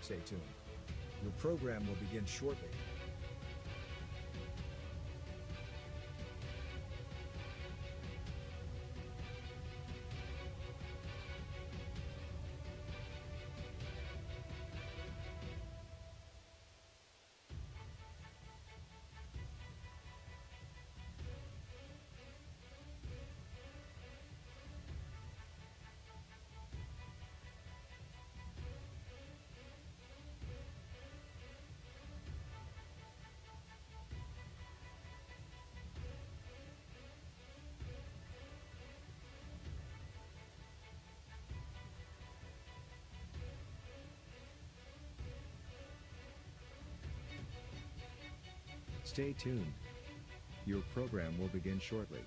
Stay tuned. Your program will begin shortly. Stay tuned. Your program will begin shortly.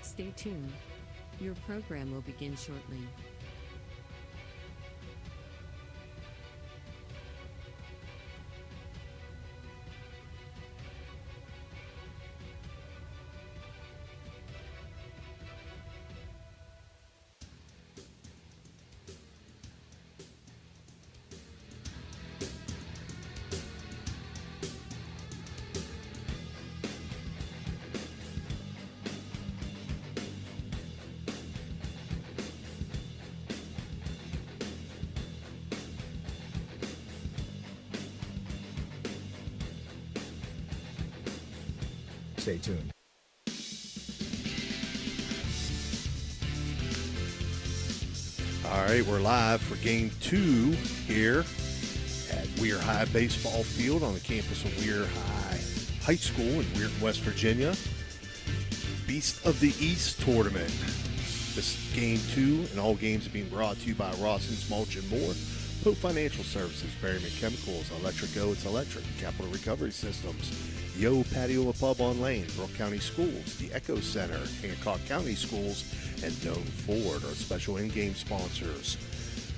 Stay tuned. Your program will begin shortly. Stay tuned. All right, we're live for Game 2 here at Weir High Baseball Field on the campus of Weir High School in Weir, West Virginia. Beast of the East tournament. This Game 2 and all games are being brought to you by Rawson's Mulch and More, Pope Financial Services, Berryman Chemicals, Electric Go, It's Electric, Capital Recovery Systems, Yo Patio and Pub on Lane, Brooke County Schools, the Echo Center, Hancock County Schools, and Known Ford are special in-game sponsors.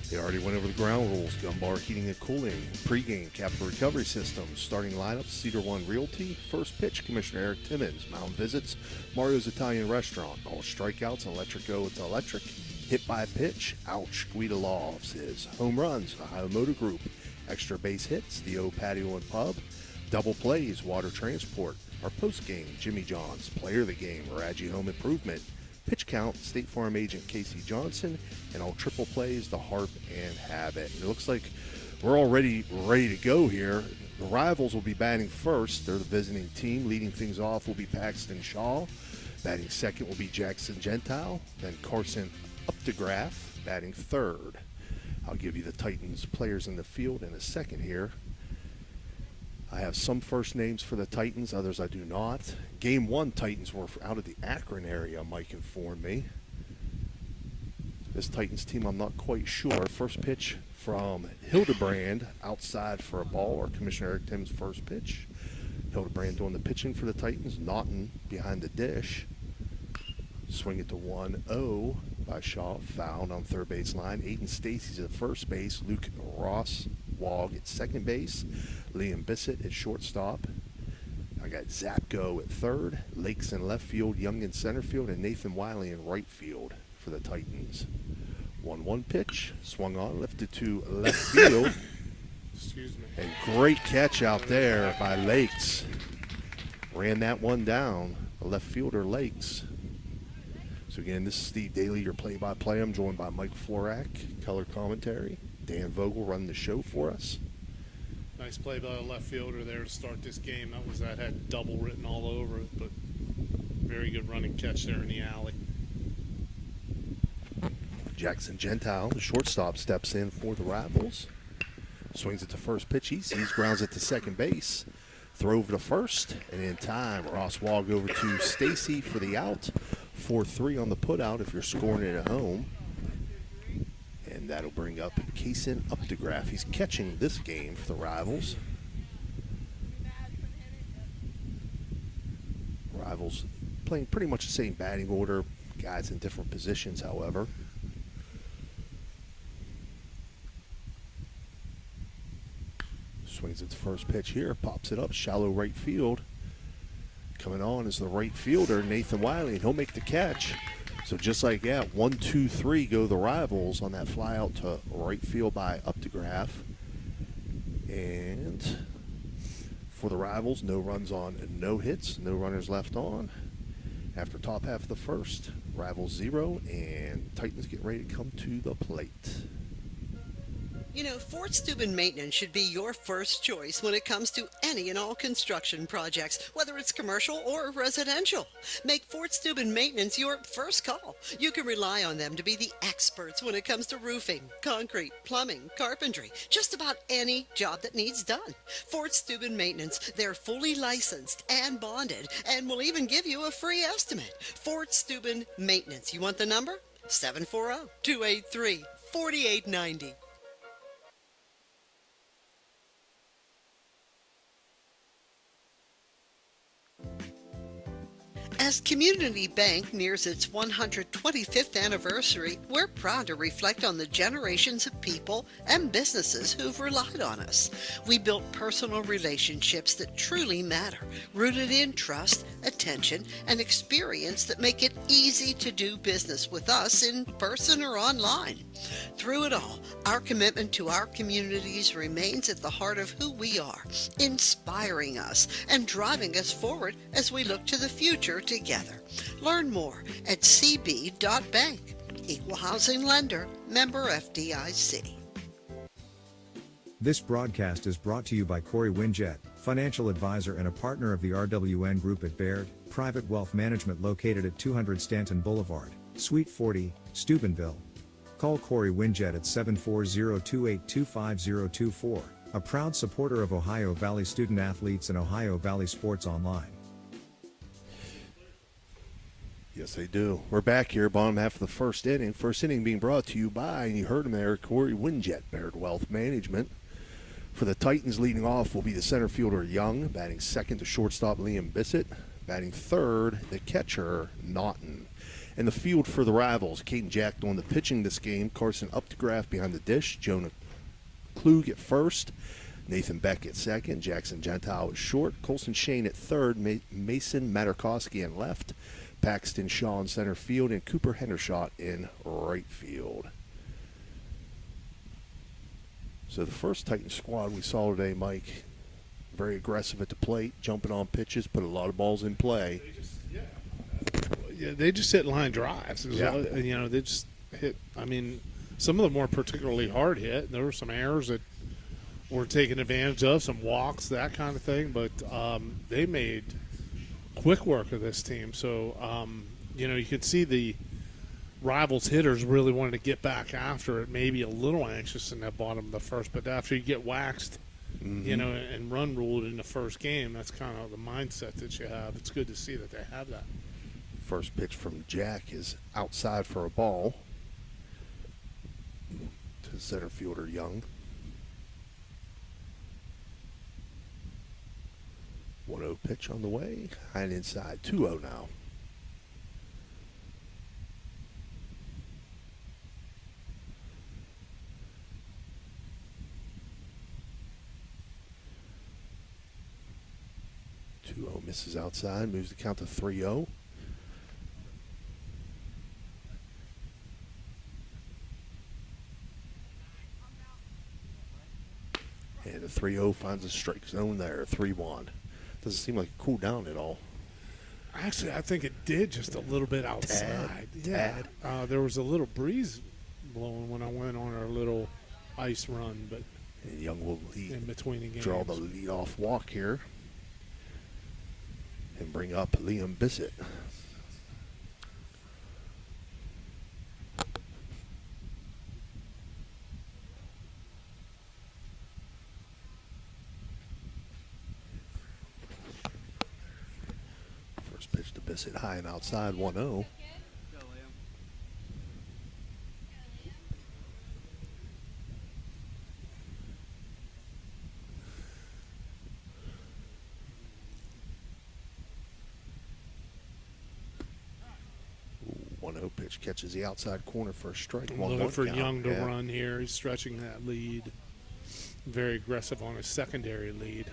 They already went over the ground rules. Gumbar Heating and Cooling, pregame, Capital Recovery Systems, starting lineups, Cedar One Realty, first pitch, Commissioner Eric Timmons, Mountain Visits, Mario's Italian Restaurant, all strikeouts, Electric Go, It's Electric, hit by pitch, ouch, Guida Law Offices, home runs, Ohio Motor Group, extra base hits, the O Patio and Pub, double plays, Water Transport, our post game, Jimmy John's, player of the game, Raji Home Improvement, pitch count, State Farm agent Casey Johnson, and all triple plays, the Harp and Habit. It looks like we're already ready to go here. The Rivals will be batting first. They're the visiting team. Leading things off will be Paxton Shaw. Batting second will be Jackson Gentile. Then Carson Updegraff batting third. I'll give you the Titans players in the field in a second here. I have some first names for the Titans, others I do not. Game 1 Titans were out of the Akron area, Mike informed me. This Titans team, I'm not quite sure. First pitch from Hildebrand, outside for a ball, or Commissioner Eric Timmons' first pitch. Hildebrand doing the pitching for the Titans. Naughton behind the dish. Swing it to 1-0 by Shaw, fouled on third base line. Aiden Stacy's at first base. Luke Ross Wog at second base. Liam Bissett at shortstop. I got Zapko at third. Lakes in left field. Young in center field. And Nathan Wiley in right field for the Titans. 1-1 pitch. Swung on. Lifted to left field. Excuse me. And great catch out there by Lakes. Ran that one down. The left fielder, Lakes. So again, this is Steve Daly, your play-by-play. I'm joined by Mike Florak, color commentary. Dan Vogel running the show for us. Nice play by the left fielder there to start this game. That had double written all over it, but very good running catch there in the alley. Jackson Gentile, the shortstop, steps in for the Rivals. Swings it to first pitch. He sees, grounds it to second base. Throw over to first, and in time, Ross Wog over to Stacy for the out. 4-3 on the putout if you're scoring it at home. And that'll bring up Kaysen Updegraff. He's catching this game for the Rivals. Rivals playing pretty much the same batting order. Guys in different positions, however. Swings its first pitch here, pops it up, shallow right field. Coming on is the right fielder, Nathan Wiley, and he'll make the catch. So just like that, 1, 2, 3 go the Rivals on that fly out to right field by Updegraff. And for the Rivals, no runs on, no hits, no runners left on. After top half of the first, Rivals 0, and Titans get ready to come to the plate. You know, Fort Steuben Maintenance should be your first choice when it comes to any and all construction projects, whether it's commercial or residential. Make Fort Steuben Maintenance your first call. You can rely on them to be the experts when it comes to roofing, concrete, plumbing, carpentry, just about any job that needs done. Fort Steuben Maintenance, they're fully licensed and bonded and will even give you a free estimate. Fort Steuben Maintenance. You want the number? 740-283-4890. As Community Bank nears its 125th anniversary, we're proud to reflect on the generations of people and businesses who've relied on us. We built personal relationships that truly matter, rooted in trust, attention, and experience that make it easy to do business with us in person or online. Through it all, our commitment to our communities remains at the heart of who we are, inspiring us and driving us forward as we look to the future together. Learn more at cb.bank. Equal housing lender, member FDIC. This broadcast is brought to you by Corey Winjet, financial advisor and a partner of the RWN Group at Baird, Private Wealth Management located at 200 Stanton Boulevard, Suite 40, Steubenville. Call Corey Winjet at 740-282-5024, a proud supporter of Ohio Valley student athletes and Ohio Valley Sports Online. Yes, they do. We're back here, bottom half of the first inning. First inning being brought to you by, and you heard him there, Corey Winjet, Baird Wealth Management. For the Titans, leading off will be the center fielder Young, batting second to shortstop Liam Bissett, batting third the catcher Naughton. In the field for the Rivals, Caden Jack doing the pitching this game, Carson Updegraff behind the dish, Jonah Klug at first, Nathan Beck at second, Jackson Gentile at short, Colson Shane at third, Mason Materkowski in left, Paxton Shaw in center field, and Cooper Hendershot in right field. So the first Titans squad we saw today, Mike, very aggressive at the plate, jumping on pitches, put a lot of balls in play. They just hit line drives. Yeah. You know, they just hit. I mean, some of them were particularly hard hit. There were some errors that were taken advantage of, some walks, that kind of thing. But they made quick work of this team. So, you know, you could see the Rivals hitters really wanted to get back after it, maybe a little anxious in that bottom of the first. But after you get waxed, you know, and run ruled in the first game, that's kind of the mindset that you have. It's good to see that they have that. First pitch from Jack is outside for a ball to center fielder Young. 1-0 pitch on the way. High and inside. 2-0 now. Misses outside. Moves the count to 3-0. And the 3-0 finds a strike zone there, 3-1. Doesn't seem like it cooled down at all. Actually, I think it did just a little bit outside. Tad. There was a little breeze blowing when I went on our little ice run, but And Young will in between the games. draw the leadoff walk here and bring up Liam Bissett. First pitch to Bissett, high and outside, 1-0. 1-0 pitch catches the outside corner for a strike. I'm 1-1 looking for count. Young to Yeah. run here. He's stretching that lead. Very aggressive on his secondary lead.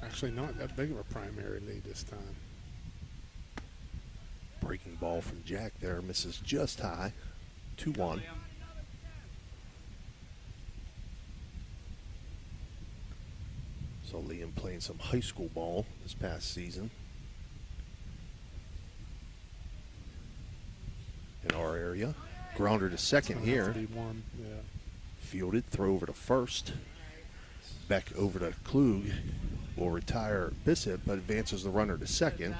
Actually, not that big of a primary lead this time. Breaking ball from Jack there, misses just high. 2-1. So Liam playing some high school ball this past season in our area. Grounder to second It's gonna have here. to be one. Yeah. Fielded, throw over to first. Back over to Klug. Will retire Bissett, but advances the runner to second.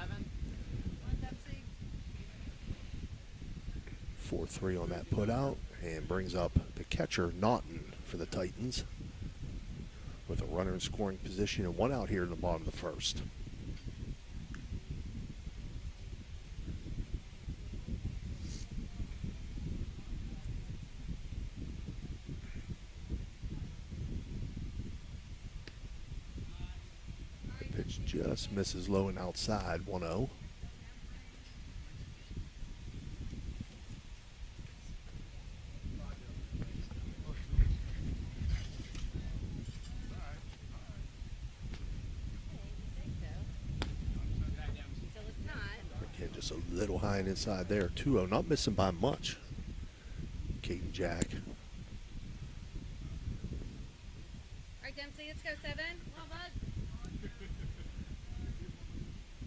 4-3 on that put out, and brings up the catcher, Naughton, for the Titans, with a runner in scoring position and one out here in the bottom of the first. The pitch just misses low and outside, 1-0. Again, just a little high and inside there. 2-0, not missing by much. Caden Jack. All right, Dempsey, let's go 7. Well, bud.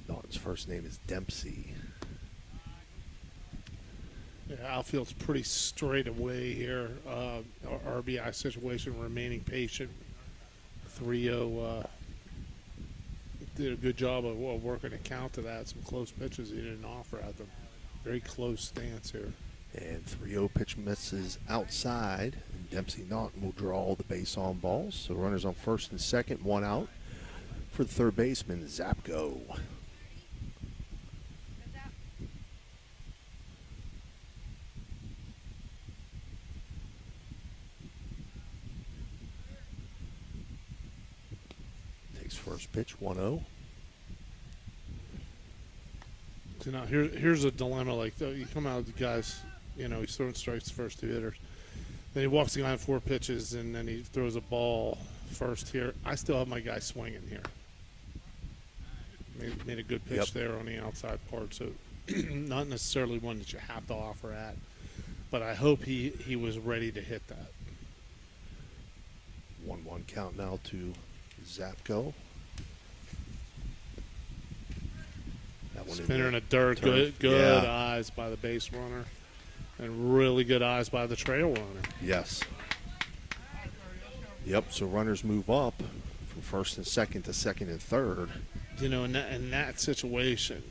Naughton's first name is Dempsey. Yeah, outfield's pretty straight away here. RBI situation, remaining patient. 3-0 did a good job of working a count to that. Some close pitches he didn't offer at them. Very close stance here. And 3-0 pitch misses outside. And Dempsey Naughton will draw the base on balls. So runners on first and second, one out for the third baseman, Zapko. Takes first pitch, 1-0. So now here's a dilemma. Like you come out with the guys, he's throwing strikes to first two hitters. Then he walks the guy on 4 pitches, and then he throws a ball first here. I still have my guy swinging here. Made a good pitch Yep. there on the outside part. So not necessarily one that you have to offer at, but I hope he was ready to hit that. 1-1 count now to Zapko. That one Spinner in the the dirt. turf. Good Yeah. eyes by the base runner, and really good eyes by the trail runner. Yes. Yep, so runners move up from first and second to second and third. In that situation,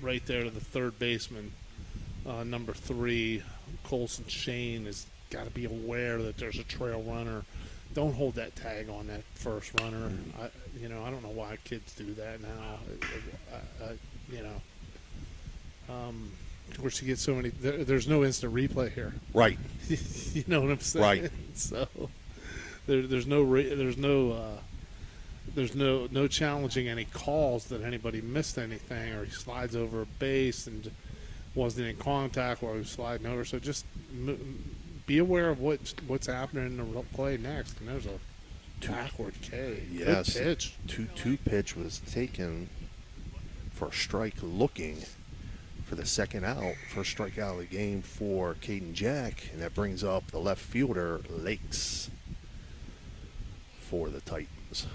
right there to the third baseman, number 3, Colson Shane, has got to be aware that there's a trail runner. Don't hold that tag on that first runner. I don't know why kids do that now. Of course, you get so many. There's no instant replay here. Right. You know what I'm saying? Right. So there's no challenging any calls that anybody missed anything, or he slides over a base and wasn't in contact while he was sliding over. So just be aware of what's happening in the play next. And there's a backward K. Yes. Good pitch. 2-2 pitch was taken for a strike, looking for the second out. First strikeout of the game for Caden Jack, and that brings up the left fielder, Lakes, for the Titans.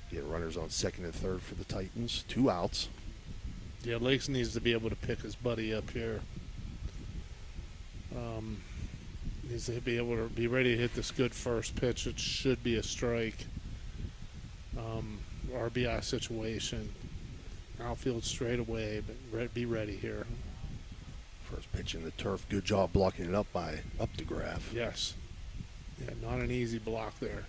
Get runners on second and third for the Titans. 2 outs. Yeah, Lakes needs to be able to pick his buddy up here. Needs to be able to be ready to hit this good first pitch. It should be a strike. RBI situation. Outfield straight away, but be ready here. First pitch in the turf. Good job blocking it up by Updegraff. Yes. Yeah, not an easy block there.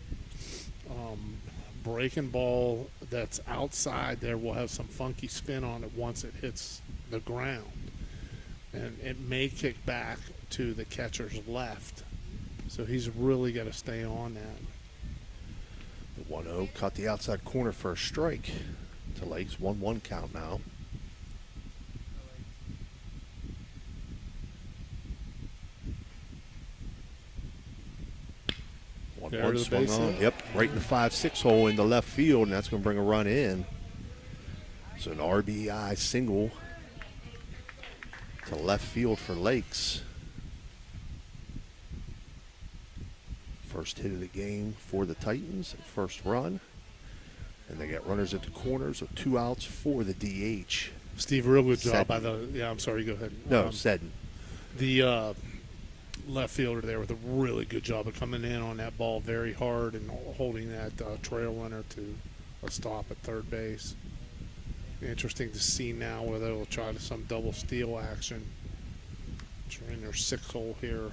Breaking ball that's outside there will have some funky spin on it once it hits the ground. And it may kick back to the catcher's left. So he's really got to stay on that. The 1-0 caught the outside corner for a strike to to Lakes. 1-1 count now. There One to the swung base on. hit. Yep, right in the 5-6 hole in the left field, and that's going to bring a run in. So an RBI single to left field for Lakes. First hit of the game for the Titans, first run. And they got runners at the corners with 2 outs for the DH. Steve, real good job Seddon. by the. Yeah, I'm sorry. Go ahead. No, Seddon. The left fielder there with a really good job of coming in on that ball very hard and holding that trail runner to a stop at third base. Interesting to see now whether they'll try some double steal action. They're in their 6th hole here.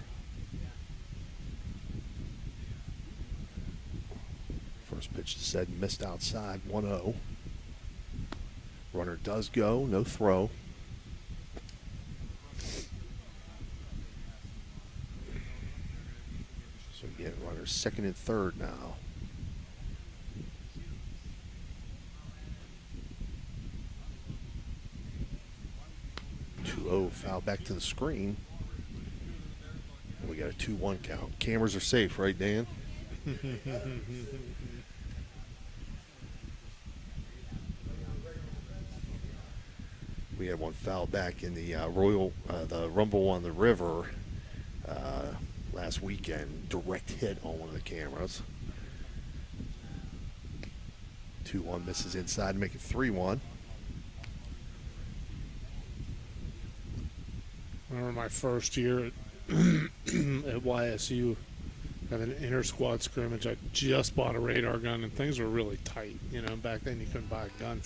First pitch to Seddon, missed outside, 1-0. Runner does go, no throw. So we get runners second and third now. Foul back to the screen. And we got a 2-1 count. Cameras are safe, right, Dan? We had one foul back in the the Rumble on the River last weekend. Direct hit on one of the cameras. 2-1 misses inside to make it 3-1. I remember my first year at YSU had an inter-squad scrimmage. I just bought a radar gun, and things were really tight. You know, back then you couldn't buy a gun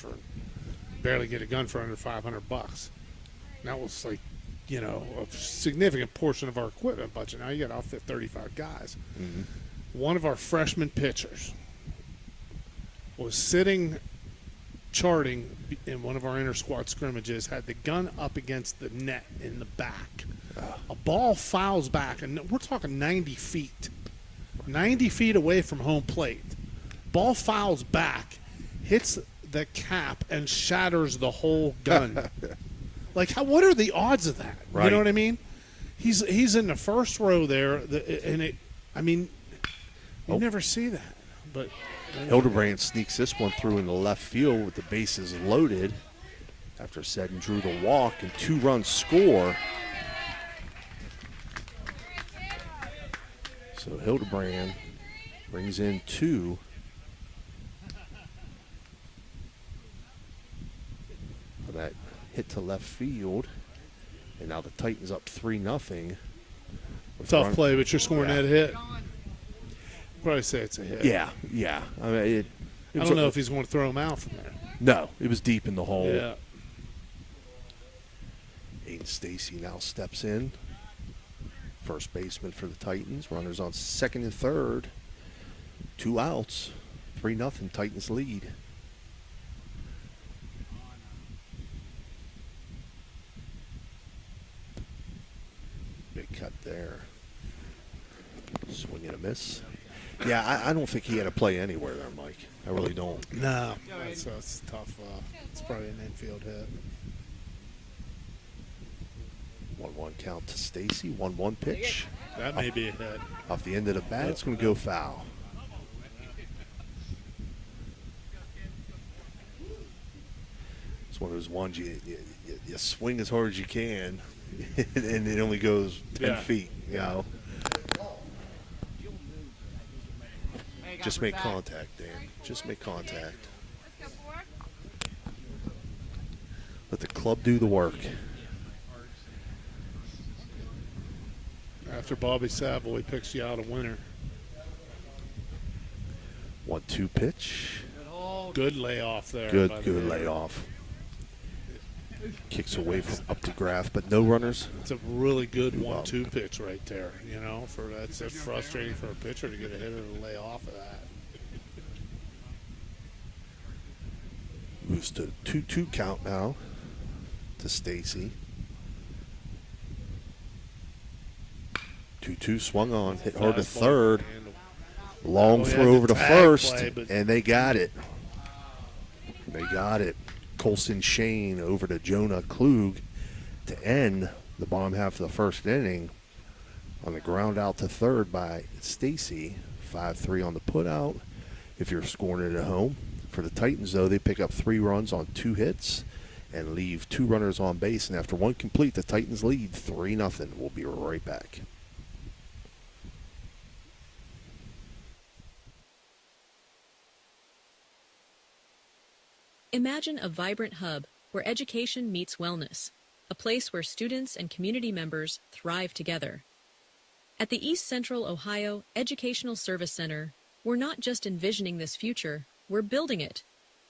barely get a gun for under $500. And that was like, you know, a significant portion of our equipment budget. Now you got to outfit 35 guys. Mm-hmm. One of our freshman pitchers was sitting charting in one of our inter-squad scrimmages, had the gun up against the net in the back. A ball fouls back, and we're talking 90 feet. 90 feet away from home plate. Ball fouls back, hits the cap, and shatters the whole gun. Like, what are the odds of that? Right. You know what I mean? He's in the first row there, and you never see that. But Hildebrand sneaks this one through in the left field with the bases loaded after Seddon drew the walk, and 2-run score. So Hildebrand brings in 2. For that hit to left field. And now the Titans up 3-0. tough play, but you're scoring Yeah. that hit. Probably say it's a hit. Yeah. I mean, I don't know if he's going to throw him out from there. No, it was deep in the hole. Yeah. Aiden Stacy now steps in. First baseman for the Titans. Runners on second and third. 2 outs. 3-0 Titans lead. Big cut there. Swing and a miss. Yeah, I don't think he had a play anywhere there, Mike. I really don't. No. That's tough. It's probably an infield hit. 1-1 count to Stacy. 1-1 pitch. That may be a hit. Off the end of the bat, it's going to go foul. It's one of those ones you swing as hard as you can, and it only goes 10 feet, you know. Just make contact, Dan. Just make contact. Let's go, 4. Let the club do the work. After Bobby Savoy picks you out a winner. 1-2 pitch. Good layoff there. Good by the hitter. layoff. Kicks away from up to Graff, but no runners. It's a really good 1-2 pitch right there. You know, that's frustrating for a pitcher to get a hitter to lay off of that. Moves to 2-2 count now to Stacy. 2-2 swung on, hit hard to Fastball. third. And Long Oh, yeah, throw the over to tag first, play, but- and they got it. They got it. Colson Shane over to Jonah Klug to end the bottom half of the first inning on the ground out to third by Stacy. 5-3 on the putout. If you're scoring it at home. For the Titans, though, they pick up 3 runs on 2 hits and leave 2 runners on base. And after 1 complete, the Titans lead 3-0. We'll be right back. Imagine a vibrant hub where education meets wellness, a place where students and community members thrive together. At the East Central Ohio Educational Service Center, we're not just envisioning this future, we're building it.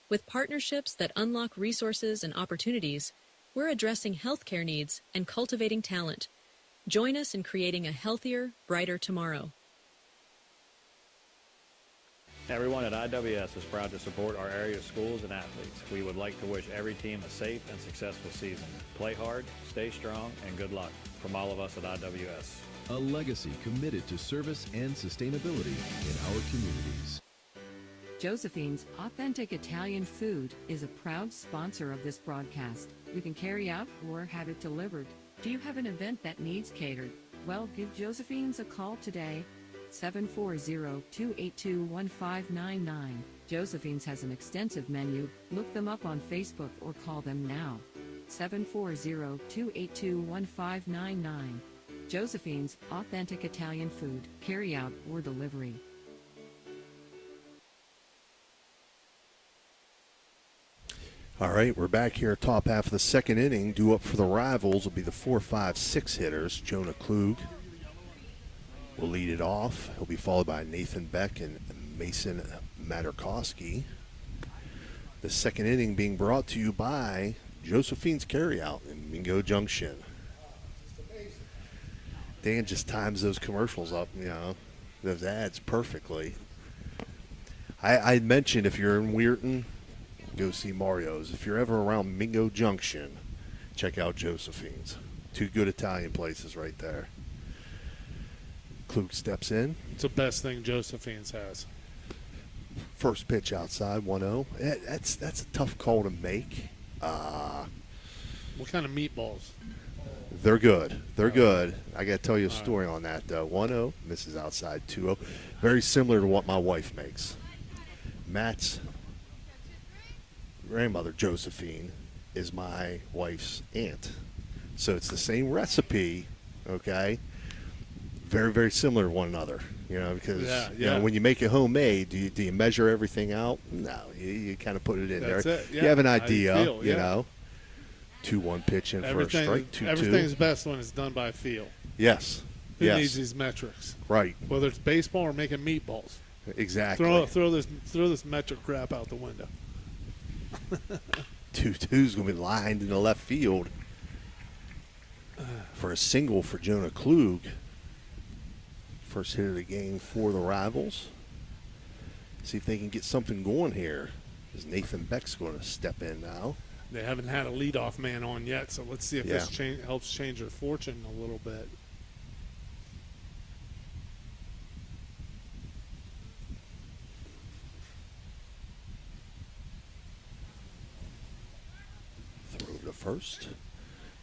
With partnerships that unlock resources and opportunities, we're addressing healthcare needs and cultivating talent. Join us in creating a healthier, brighter tomorrow. Everyone at IWS is proud to support our area schools and athletes. We would like to wish every team a safe and successful season. Play hard, stay strong, and good luck from all of us at IWS. A legacy committed to service and sustainability in our communities. Josephine's Authentic Italian Food is a proud sponsor of this broadcast. You can carry out or have it delivered. Do you have an event that needs catered? Well, give Josephine's a call today. 740-282-1599. Josephine's has an extensive menu. Look them up on Facebook or call them now. 740-282-1599. Josephine's Authentic Italian Food, carry out or delivery. All right, we're back here, top half of the second inning. Due up for the Rivals will be the 4, 5, 6 hitters. Jonah Klug will lead it off. He'll be followed by Nathan Beck and Mason Materkowski. The second inning being brought to you by Josephine's Carryout in Mingo Junction. Dan just times those commercials up, those ads perfectly. I mentioned if you're in Weirton, go see Mario's. If you're ever around Mingo Junction, check out Josephine's. 2 good Italian places right there. Klug steps in. It's the best thing Josephine's has. First pitch outside, 1-0. That's a tough call to make. What kind of meatballs? They're good. They're good. I got to tell you a story on that, though. 1-0, misses outside, 2-0. Very similar to what my wife makes. Matt's grandmother, Josephine, is my wife's aunt. So it's the same recipe, okay? Very, very similar to one another, because when you make it homemade, do you measure everything out? No, you kind of put it in That's there. it, yeah. You have an idea, you know. 2-1 pitch in for a strike, 2-2. Everything's best when it's done by feel. Yes. Who yes. needs these metrics? Right. Whether it's baseball or making meatballs. Exactly. Throw this metric crap out the window. 2-2's going to be lined in the left field for a single for Jonah Klug. First hit of the game for the Rivals. See if they can get something going here. As Nathan Beck's going to step in now. They haven't had a leadoff man on yet, so let's see if this helps change their fortune a little bit. Throw to first.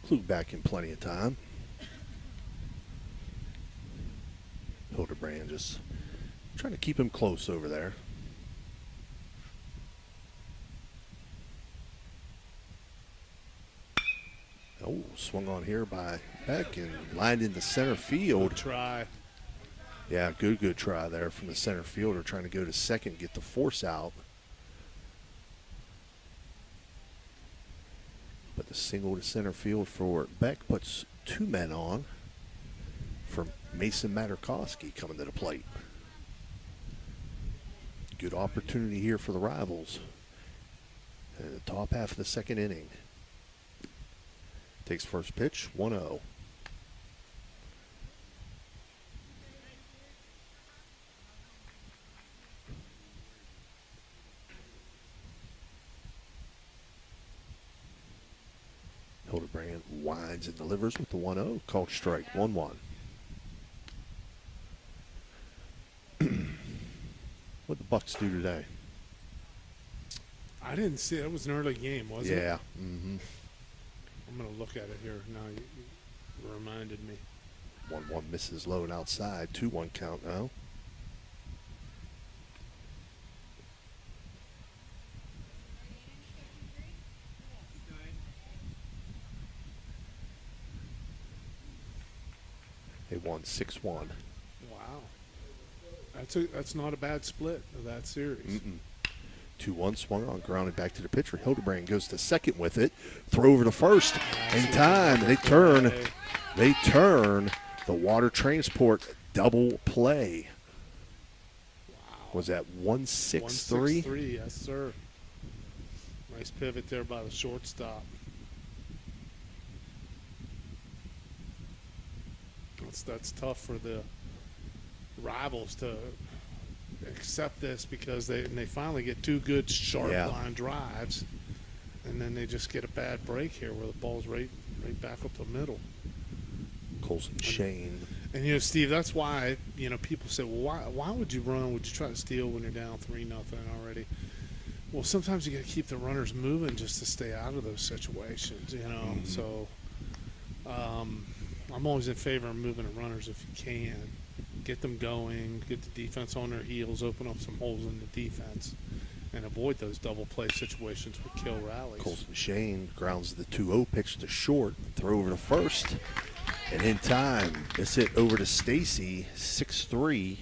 Klug back in plenty of time. Hildebrand just trying to keep him close over there. Oh, swung on here by Beck and lined into center field. Good try. Yeah, good try there from the center fielder trying to go to second, get the force out. But the single to center field for Beck puts 2 men on for Mason Materkowski coming to the plate. Good opportunity here for the Rivals. And the top half of the second inning. Takes first pitch, 1-0. Hildebrand winds and delivers with the 1-0. Called strike, 1-1. What'd the Bucks do today? I didn't see it. It was an early game, wasn't it? Yeah. Mm-hmm. I'm going to look at it here now. You reminded me. 1-1 misses low and outside. 2-1 count now. They won 6-1. Wow. That's not a bad split of that series. 2-1 swung on, grounded back to the pitcher. Hildebrand goes to second with it. Throw over to first in time. They turn the water transport double play. Wow. Was that 1-6-3? 1-6-3, yes, sir. Nice pivot there by the shortstop. That's tough for the rivals to accept this because they finally get two good sharp line drives, and then they just get a bad break here where the ball's right back up the middle. Colson Shane. And Steve, that's why people say, well, why would you run? Would you try to steal when you're down 3-0 already? Well, sometimes you got to keep the runners moving just to stay out of those situations. So I'm always in favor of moving the runners if you can. Get them going, get the defense on their heels, open up some holes in the defense, and avoid those double play situations with kill rallies. Colson Shane grounds the 2-0 pitch to short, throw over to first, and in time, it's hit over to Stacy, 6-3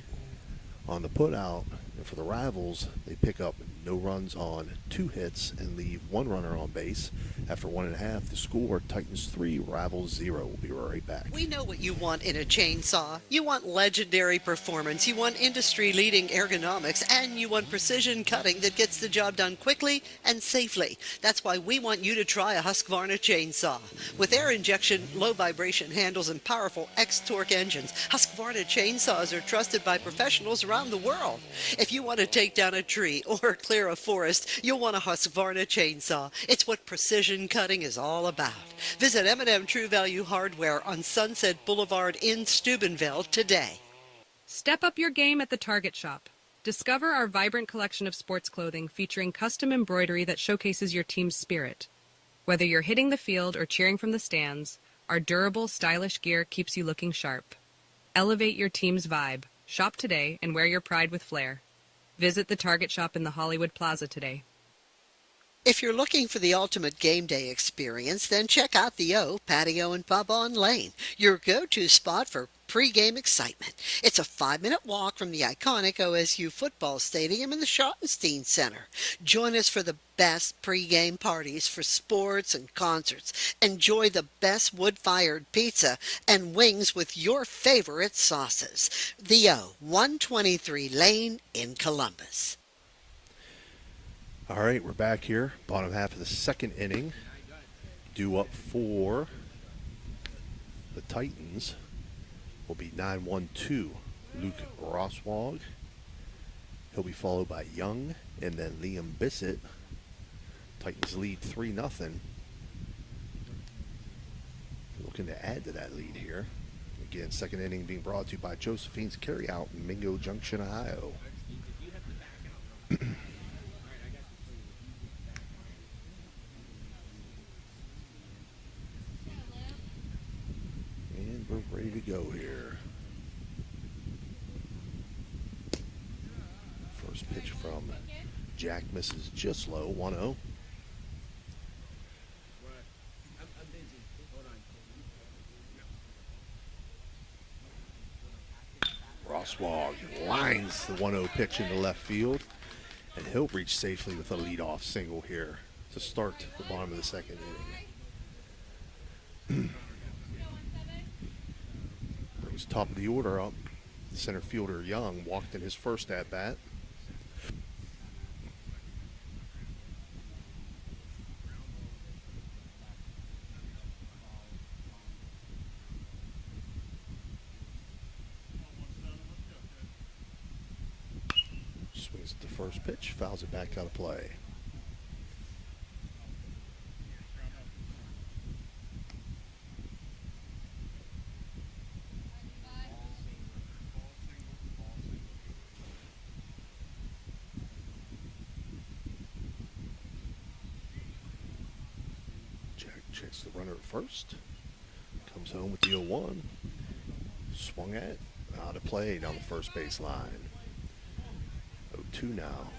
on the putout. And for the Rivals, they pick up no runs on 2 hits and leave 1 runner on base. After 1.5, the score, Titans 3, Rivals 0. We'll be right back. We know what you want in a chainsaw. You want legendary performance, you want industry-leading ergonomics, and you want precision cutting that gets the job done quickly and safely. That's why we want you to try a Husqvarna chainsaw. With air injection, low vibration handles, and powerful X-Torque engines, Husqvarna chainsaws are trusted by professionals around the world. If you want to take down a tree or clear a forest, you'll want a Husqvarna chainsaw. It's what precision cutting is all about. Visit M&M True Value Hardware on Sunset Boulevard in Steubenville today. Step up your game at the Target Shop. Discover our vibrant collection of sports clothing featuring custom embroidery that showcases your team's spirit. Whether you're hitting the field or cheering from the stands, our durable, stylish gear keeps you looking sharp. Elevate your team's vibe. Shop today and wear your pride with flair. Visit the Target Shop in the Hollywood Plaza today. If you're looking for the ultimate game day experience, then check out the O Patio and Pub on Lane, your go-to spot for pre-game excitement. It's a 5-minute walk from the iconic OSU football stadium in the Schottenstein Center. Join us for the best pre-game parties for sports and concerts. Enjoy the best wood-fired pizza and wings with your favorite sauces. The O, 123 Lane in Columbus. All right, we're back here. Bottom half of the second inning. Due up for the Titans will be 9-1-2 Luke Roswag. He'll be followed by Young and then Liam Bissett. Titans lead 3-0. Looking to add to that lead here. Again, second inning being brought to you by Josephine's Carryout in Mingo Junction, Ohio. And we're ready to go here. First pitch from Jack misses just low, 1-0. Roswag lines the 1-0 pitch into left field, and he'll reach safely with a leadoff single here to start the bottom of the second inning. Brings top of the order up. Center fielder Young walked in his first at-bat. Swings at the first pitch, fouls it back out of play. Checks the runner at first. Comes home with the 0-1. Swung at. Out of play down the first base line. 0-2 now.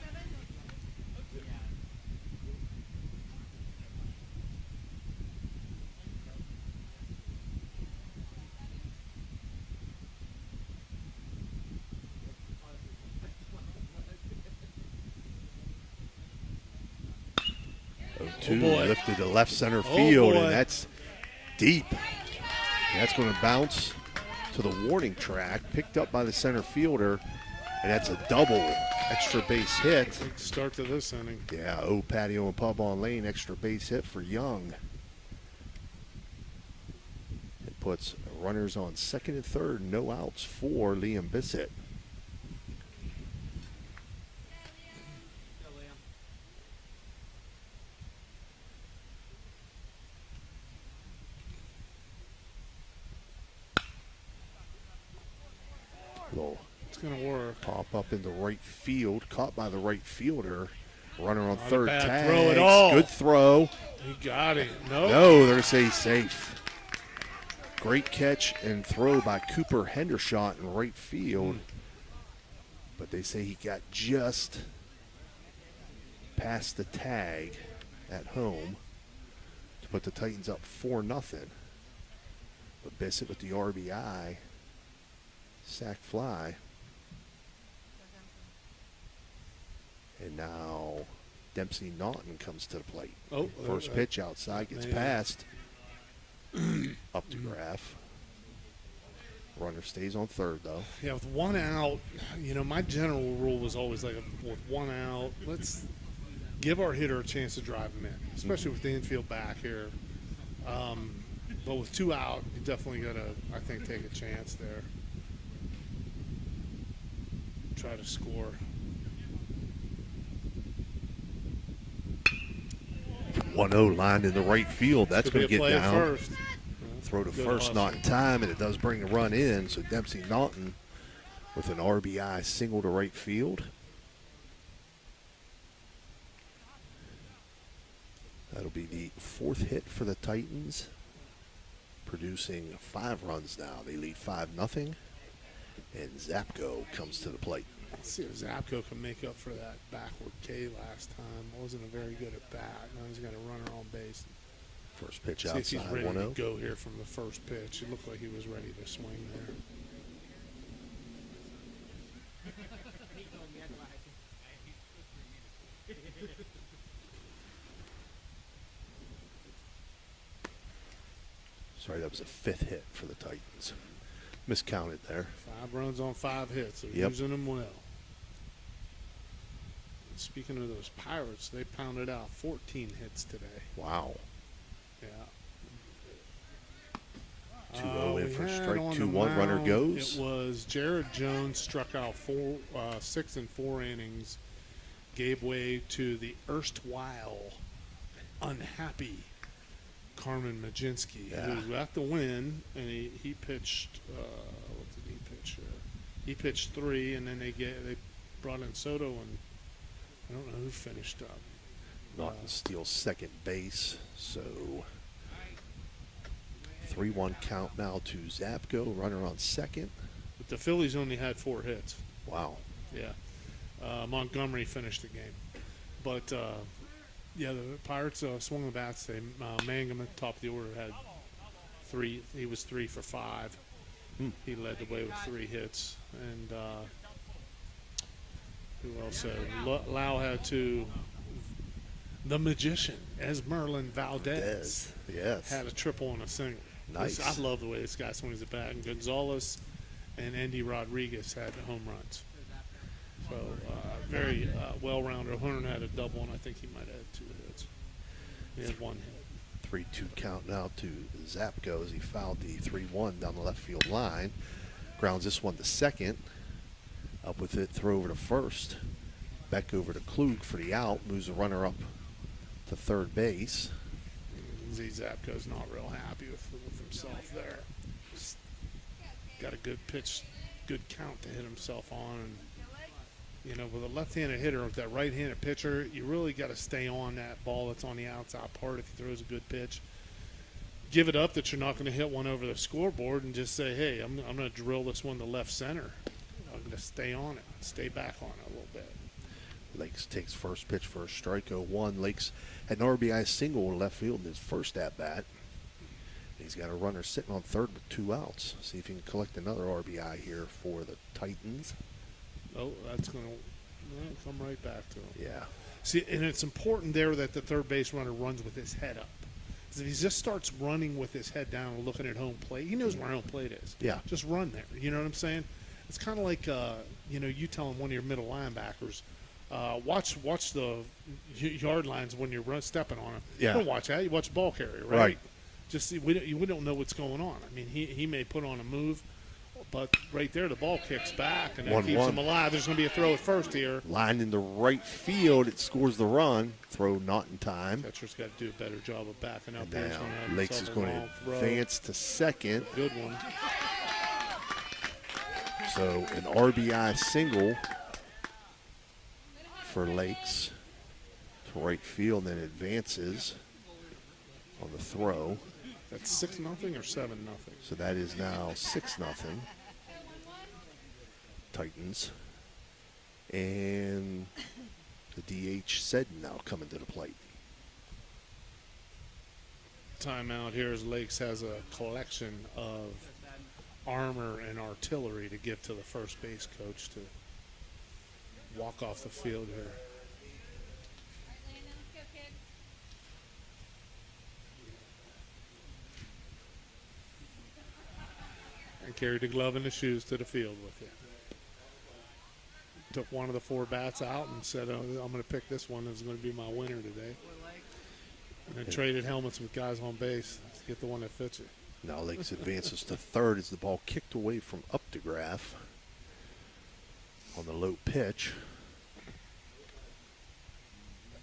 Lifted to left center field, and that's deep. That's going to bounce to the warning track, picked up by the center fielder, and that's a double extra base hit. Big start to this inning. Yeah, Patio and Pub on lane, extra base hit for Young. It puts runners on second and third, no outs for Liam Bissett. It's going to work. Pop up in the right field, caught by the right fielder. Runner on Not a third bad tag. throw at all. Good throw. He got it. No. No, they're going to say he's safe. Great catch and throw by Cooper Hendershot in right field. But they say he got just past the tag at home to put the Titans up 4-0. But Bissett with the RBI. Sack fly. And now Dempsey Naughton comes to the plate. First pitch outside, gets past. Up to Graff. Runner stays on third, though. Yeah, with one out, my general rule was always like, with one out, let's give our hitter a chance to drive him in, especially with the infield back here. But with two out, you definitely got to, I think, take a chance there. Try to score. 1-0 lined in the right field. That's going to get down. First. Throw to first, not in time, and it does bring the run in. So Dempsey Naughton with an RBI single to right field. That'll be the fourth hit for the Titans, producing 5 runs now. They lead 5-0, and Zapko comes to the plate. Let's see if Zapko can make up for that backward K last time. Wasn't a very good at bat. Now he's got a runner on base. First pitch See outside, if he's ready 1-0. to go here from the first pitch. It looked like he was ready to swing there. Sorry, that was a 5th hit for the Titans. Miscounted there. 5 runs on 5 hits. They're Yep. using them well. And speaking of those Pirates, they pounded out 14 hits today. Wow. Yeah. 2-0 in we for a had strike. on the 2-1 runner mound, goes. It was Jared Jones struck out 6 in 4 innings, gave way to the erstwhile unhappy Carmen Majinski, who got the win, and he pitched. What did he pitch here? He pitched 3, and then they brought in Soto, and I don't know who finished up. Naughton steals second base, so 3-1 count now to Zapko, runner on second. But the Phillies only had 4 hits. Wow. Yeah. Montgomery finished the game. But, the Pirates swung the bats. Mangum at the top of the order had 3. He was 3 for 5. He led the way with 3 hits. And who else? Lau had 2. The magician, Esmerlin Valdez. Yes. Had a triple and a single. Nice. I love the way this guy swings the bat. And Gonzalez and Andy Rodriguez had home runs. So very well-rounded. Hunter had a double, and I think he might have had 2 hits. He had 1 hit. 3-2 count now to Zapko as he fouled the 3-1 down the left field line. Grounds this one to second. Up with it, throw over to first. Back over to Klug for the out. Moves the runner up to third base. Z Zapko's not real happy with himself there. Just got a good pitch, good count to hit himself on. And, with a left-handed hitter, with that right-handed pitcher, you really got to stay on that ball that's on the outside part if he throws a good pitch. give it up that you're not going to hit one over the scoreboard and just say, hey, I'm going to drill this one to left center. I'm going to stay on it, stay back on it a little bit. Lakes takes first pitch for a strike, 0-1. Lakes had an RBI single in left field in his first at-bat. He's got a runner sitting on third with 2 outs. See if he can collect another RBI here for the Titans. Oh, that's going to come right back to him. Yeah. See, and it's important there that the third base runner runs with his head up. Because if he just starts running with his head down and looking at home plate, he knows where home plate is. Yeah. Just run there. You know what I'm saying? It's kind of like, you telling one of your middle linebackers, watch the yard lines when you're stepping on them. Yeah. You don't watch that. You watch the ball carrier, right? Right. Just we don't know what's going on. I mean, he may put on a move, but right there the ball kicks back and that keeps him alive. There's going to be a throw at first here. Line in the right field. It scores the run. Throw not in time. Catcher's got to do a better job of backing up. And now Lakes is going to advance to second. Good one. So an RBI single for Lakes to right field, then advances on the throw. That's 6-0 or 7-0. So that is now 6-0. Titans. And the DH said now coming to the plate. Timeout here as Lakes has a collection of armor and artillery to give to the first base coach to walk off the field here. And carried the glove and the shoes to the field with you. Took one of the 4 bats out and said, oh, I'm going to pick this one. It's going to be my winner today. And then traded helmets with guys on base to get the one that fits you. Now Lakes advances to third as the ball kicked away from Updegraff on the low pitch.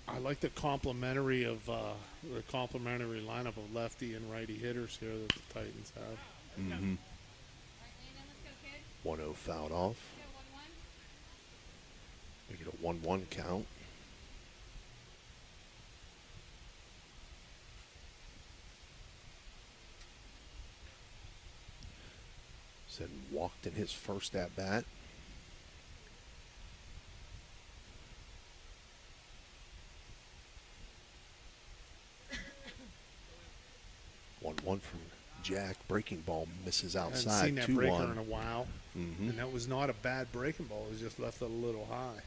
I like the complementary lineup of lefty and righty hitters here that the Titans have. Mm-hmm. 1-0 fouled off. Make it a 1-1 count. Said walked in his first at bat. One from Jack. Breaking ball misses outside. I haven't seen that 2-1 breaker in a while. Mm-hmm. And that was not a bad breaking ball. It was just left it a little high.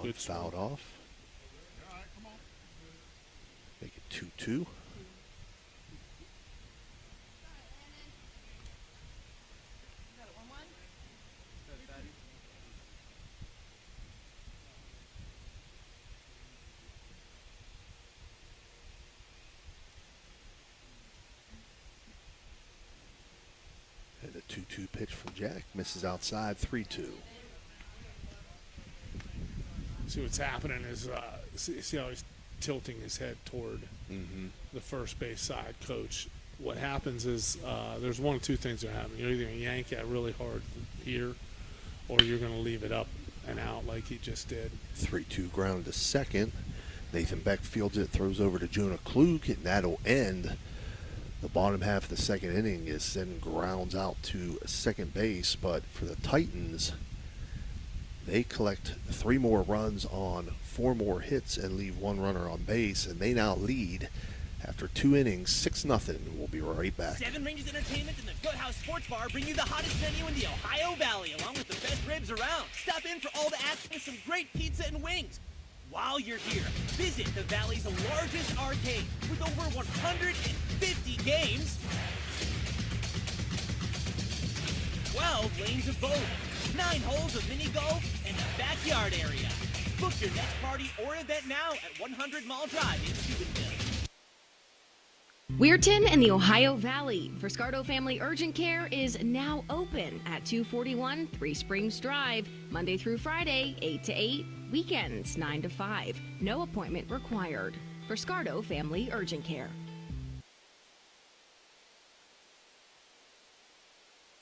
Good fouled off. Make it 2-2. And a 2-2 pitch from Jack. Misses outside, 3-2. See what's happening is see how he's tilting his head toward the first base side, coach. What happens is there's one of 2 things that happen. You're either going to yank it really hard here or you're going to leave it up and out like he just did. 3-2 ground to second. Nathan Beck fields it, throws over to Jonah Klug, and that'll end the bottom half of the second inning. Is then grounds out to second base, but for the Titans, they collect 3 more runs on 4 more hits and leave 1 runner on base, and they now lead after 2 innings, 6-0. We'll be right back. 7 Rangers Entertainment and the Good House Sports Bar bring you the hottest menu in the Ohio Valley, along with the best ribs around. Stop in for all the action and some great pizza and wings. While you're here, visit the Valley's largest arcade with over 150 games, 12 lanes of bowling, 9 holes of mini golf, and a backyard area. Book your next party or event now at 100 Mall Drive in Steubenville. Weirton in the Ohio Valley. Friscardo Family Urgent Care is now open at 241 Three Springs Drive, Monday through Friday, 8 to 8, weekends 9 to 5. No appointment required. Friscardo Family Urgent Care.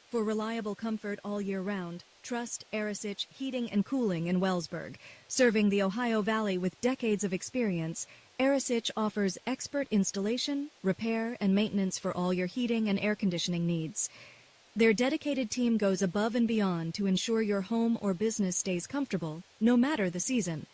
For reliable comfort all year round, Trust Arisich Heating and Cooling in Wellsburg. Serving the Ohio Valley with decades of experience, Arisich offers expert installation, repair, and maintenance for all your heating and air conditioning needs. Their dedicated team goes above and beyond to ensure your home or business stays comfortable, no matter the season.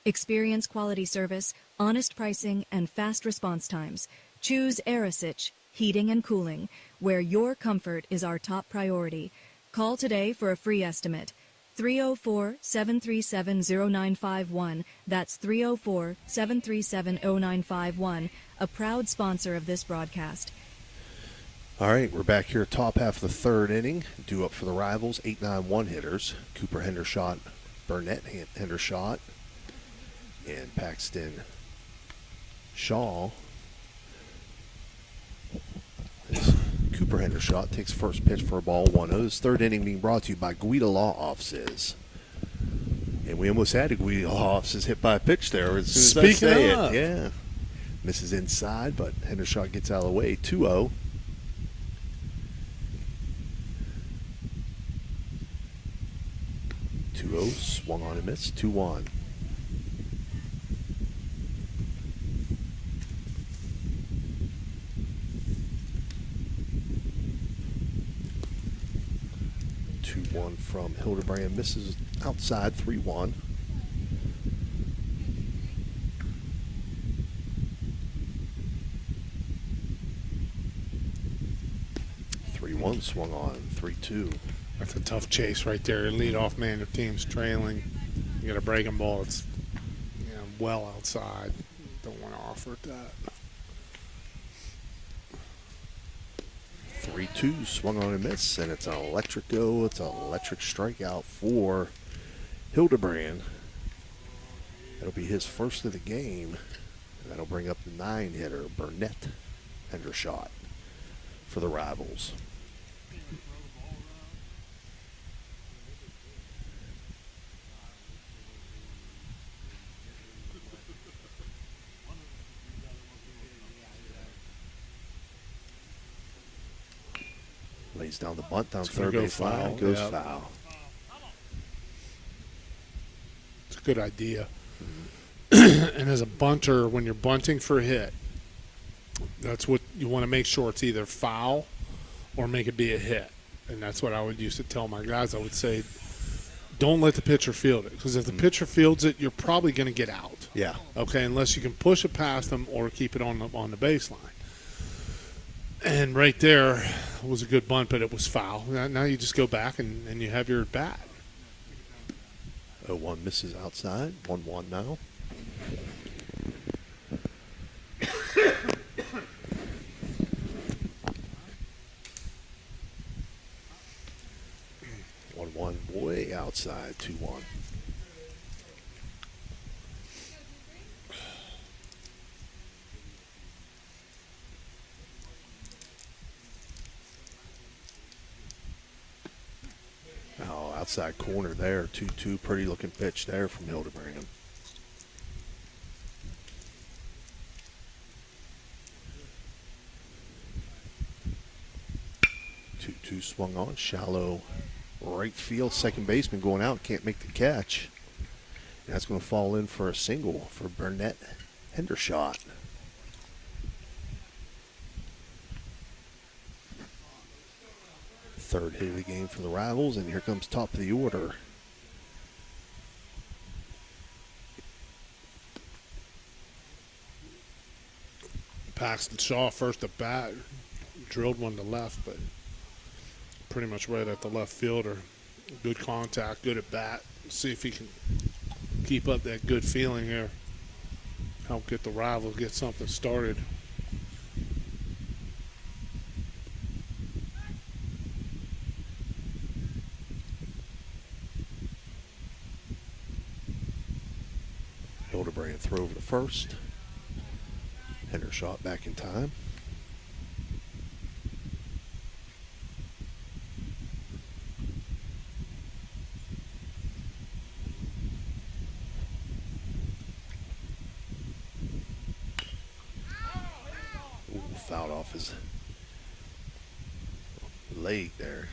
Experience quality service, honest pricing, and fast response times. Choose Arisich Heating and Cooling, where your comfort is our top priority. Call today for a free estimate. 304-737-0951. That's 304-737-0951, a proud sponsor of this broadcast. All right, we're back here, top half of the third inning. Due up for the Rivals, 8-9-1 hitters. Cooper Hendershot, Burnett Hendershot, and Paxton Shaw. As Cooper Hendershot takes first pitch for a ball, 1-0. This third inning being brought to you by Guida Law Offices. And we almost had a Guida Law Offices hit by a pitch there as soon as I say it. Yeah. Misses inside, but Hendershot gets out of the way. 2-0. 2-0, swung on and missed, 2-1. From Hildebrand, misses outside, 3-1. Swung on, 3-2. That's a tough chase right there. Lead off man, your team's trailing. You got a breaking ball. It's well outside. Don't want to offer it that. 3-2, swung on and miss, and it's an electric go. It's an electric strikeout for Hildebrand. That'll be his first of the game. And that'll bring up the 9-hitter, Burnett Hendershot, for the Rivals. Lays down the bunt, down third base line, goes foul. It's a good idea. And as a bunter, when you're bunting for a hit, that's what you want to make sure it's either foul or make it be a hit. And that's what I would used to tell my guys. I would say, don't let the pitcher field it. Because if the pitcher fields it, you're probably going to get out. Yeah. Okay, unless you can push it past them or keep it on the baseline. And right there was a good bunt, but it was foul. Now you just go back and you have your bat. 0-1 misses outside. 1-1 now. Way outside, 2-1. Oh, outside corner there, 2-2. Pretty looking pitch there from Hildebrand. Two swung on, shallow right field. Second baseman going out, can't make the catch. And that's going to fall in for a single for Burnett Hendershot. Third hit of the game for the Rivals, and here comes top of the order. Paxton Shaw first at bat, drilled one to left, but pretty much right at the left fielder. Good contact, good at bat. See if he can keep up that good feeling here. Help get the Rivals, get something started. Hildebrand throw over to first. Hendershot back in time. Fouled off his leg there.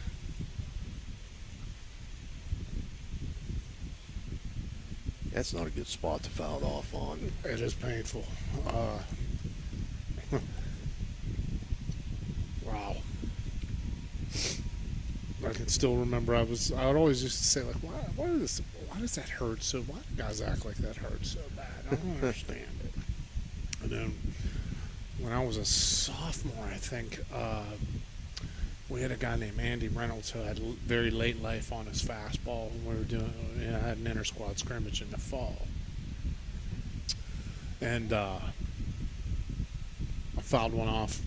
That's not a good spot to foul it off on. It is painful. Wow. I can still remember I would always used to say, like, why does that hurt so? Why do guys act like that hurts so bad? I don't understand it. And then when I was a sophomore, I think, we had a guy named Andy Reynolds who had very late life on his fastball. And we were had an inter-squad scrimmage in the fall. And I fouled one off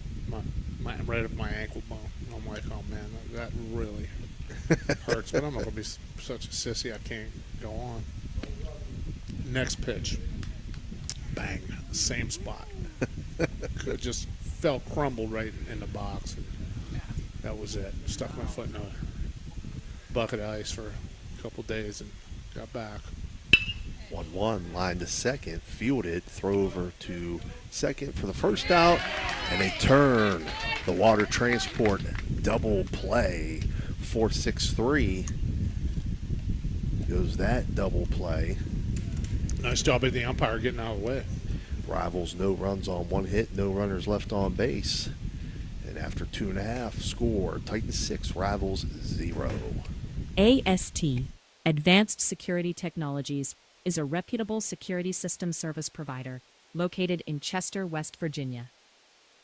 right at my ankle bone. And I'm like, oh, man, that really hurts. But I'm not going to be such a sissy. I can't go on. Next pitch. Bang. Same spot. Just fell crumbled right in the box. And that was it. Stuck my foot in a bucket of ice for a couple days and got back. 1-1, line to second, fielded, throw over to second for the first out, and a turn. The Water Transport double play, 4-6-3. Goes that double play. Nice job by the umpire getting out of the way. Rivals, no runs on one hit, no runners left on base. And after 2.5, score, Titans 6, Rivals 0. AST, Advanced Security Technologies, is a reputable security system service provider located in Chester, West Virginia.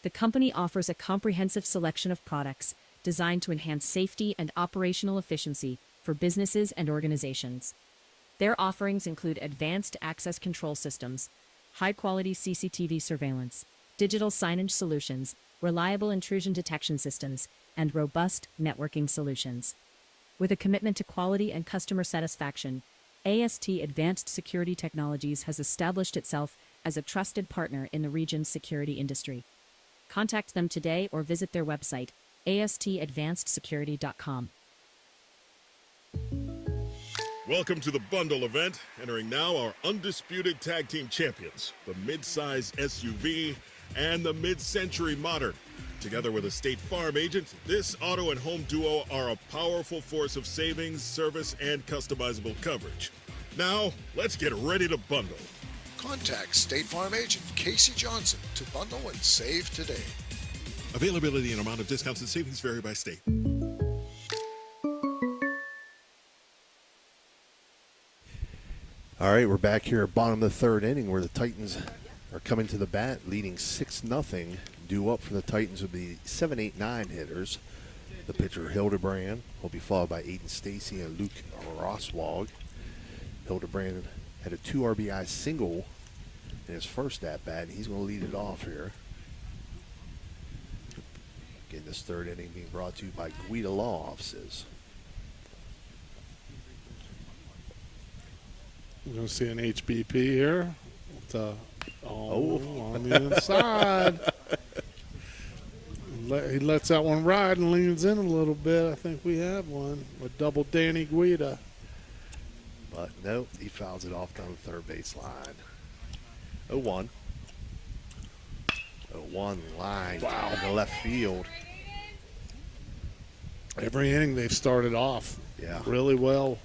The company offers a comprehensive selection of products designed to enhance safety and operational efficiency for businesses and organizations. Their offerings include advanced access control systems, high-quality CCTV surveillance, digital signage solutions, reliable intrusion detection systems, and robust networking solutions. With a commitment to quality and customer satisfaction, AST Advanced Security Technologies has established itself as a trusted partner in the region's security industry. Contact them today or visit their website, astadvancedsecurity.com. Welcome to the Bundle event. Entering now our undisputed tag team champions, the mid-size SUV and the mid-century modern. Together with a State Farm agent, this auto and home duo are a powerful force of savings, service, and customizable coverage. Now, let's get ready to bundle. Contact State Farm agent Casey Johnson to bundle and save today. Availability and amount of discounts and savings vary by state. All right, we're back here at bottom of the third inning where the Titans are coming to the bat, leading 6-0. Due up for the Titans will be 7, 8, 9 hitters. The pitcher, Hildebrand, will be followed by Aiden Stacy and Luke Roswag. Hildebrand had a 2 RBI single in his first at-bat, and he's going to lead it off here. Again, this third inning being brought to you by Guida Law Offices. We're going to see an HBP here. With, on the inside. He lets that one ride and leans in a little bit. I think we have one with double Danny Guida. But nope, he fouls it off down the third base line. 0-1. 0-1 line in the left field. Every inning they've started off really well.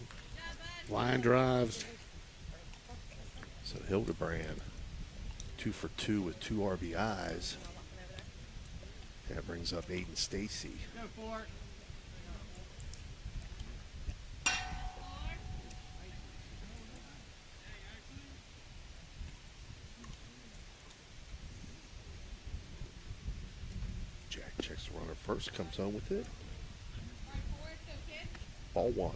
Line drives. So Hildebrand, 2 for 2 with 2 RBIs. That brings up Aiden Stacy. Jack checks the runner first, comes home with it. Ball 1-0.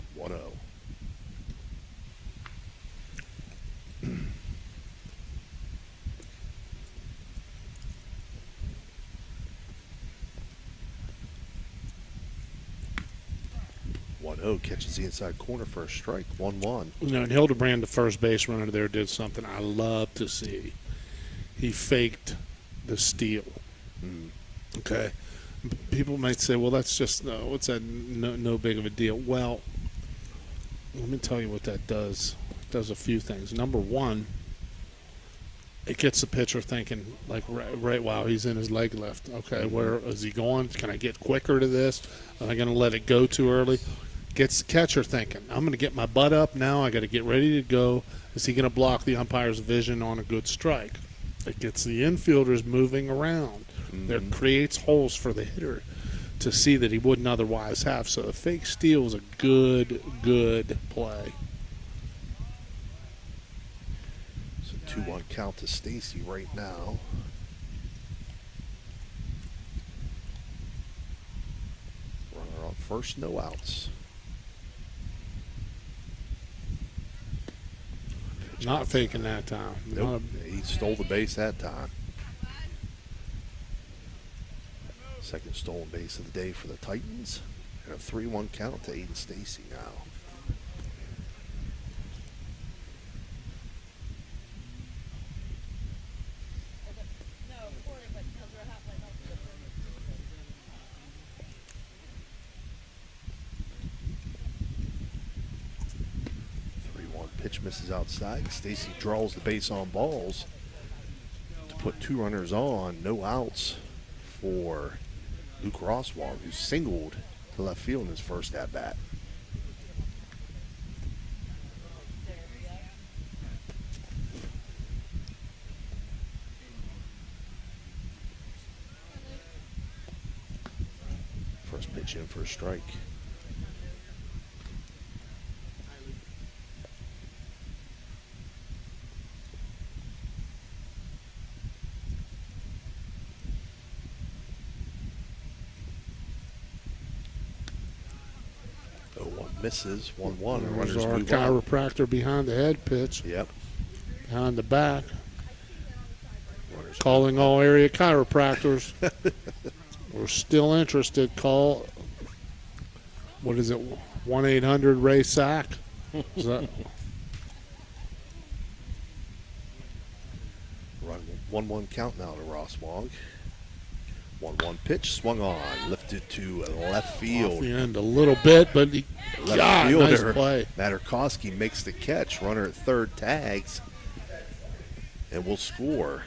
1-0, catches the inside corner for a strike. 1-1. And Hildebrand, the first base runner there, did something I love to see. He faked the steal. Okay. People might say, well, that's just, what's that, no big of a deal. Well, let me tell you what that does. It does a few things. Number one, it gets the pitcher thinking, like, right, wow, he's in his leg lift. Okay, where is he going? Can I get quicker to this? Am I going to let it go too early? Gets the catcher thinking, I'm going to get my butt up now. I got to get ready to go. Is he going to block the umpire's vision on a good strike? It gets the infielders moving around. There creates holes for the hitter to see that he wouldn't otherwise have. So the fake steal is a good play. So 2-1 count to Stacy right now. Runner on first, no outs. Not faking that time. Nope. He stole the base that time. Second stolen base of the day for the Titans. And a 3-1 count to Aiden Stacy now. Pitch misses outside. Stacy draws the base on balls to put 2 runners on. No outs for Luke Roswald, who singled to left field in his first at-bat. First pitch in for a strike. Misses 1-1. There's our chiropractor behind the head pitch. Yep. Behind the back. Calling all area chiropractors. We're still interested. Call. What is it? 1-800-RAY-SAC. Is that? Run 1-1 count now to Roswald. 1-1 pitch, swung on, lifted to left field. Off the end a little bit, but left fielder, nice play. Materkowski makes the catch. Runner at third tags, and will score.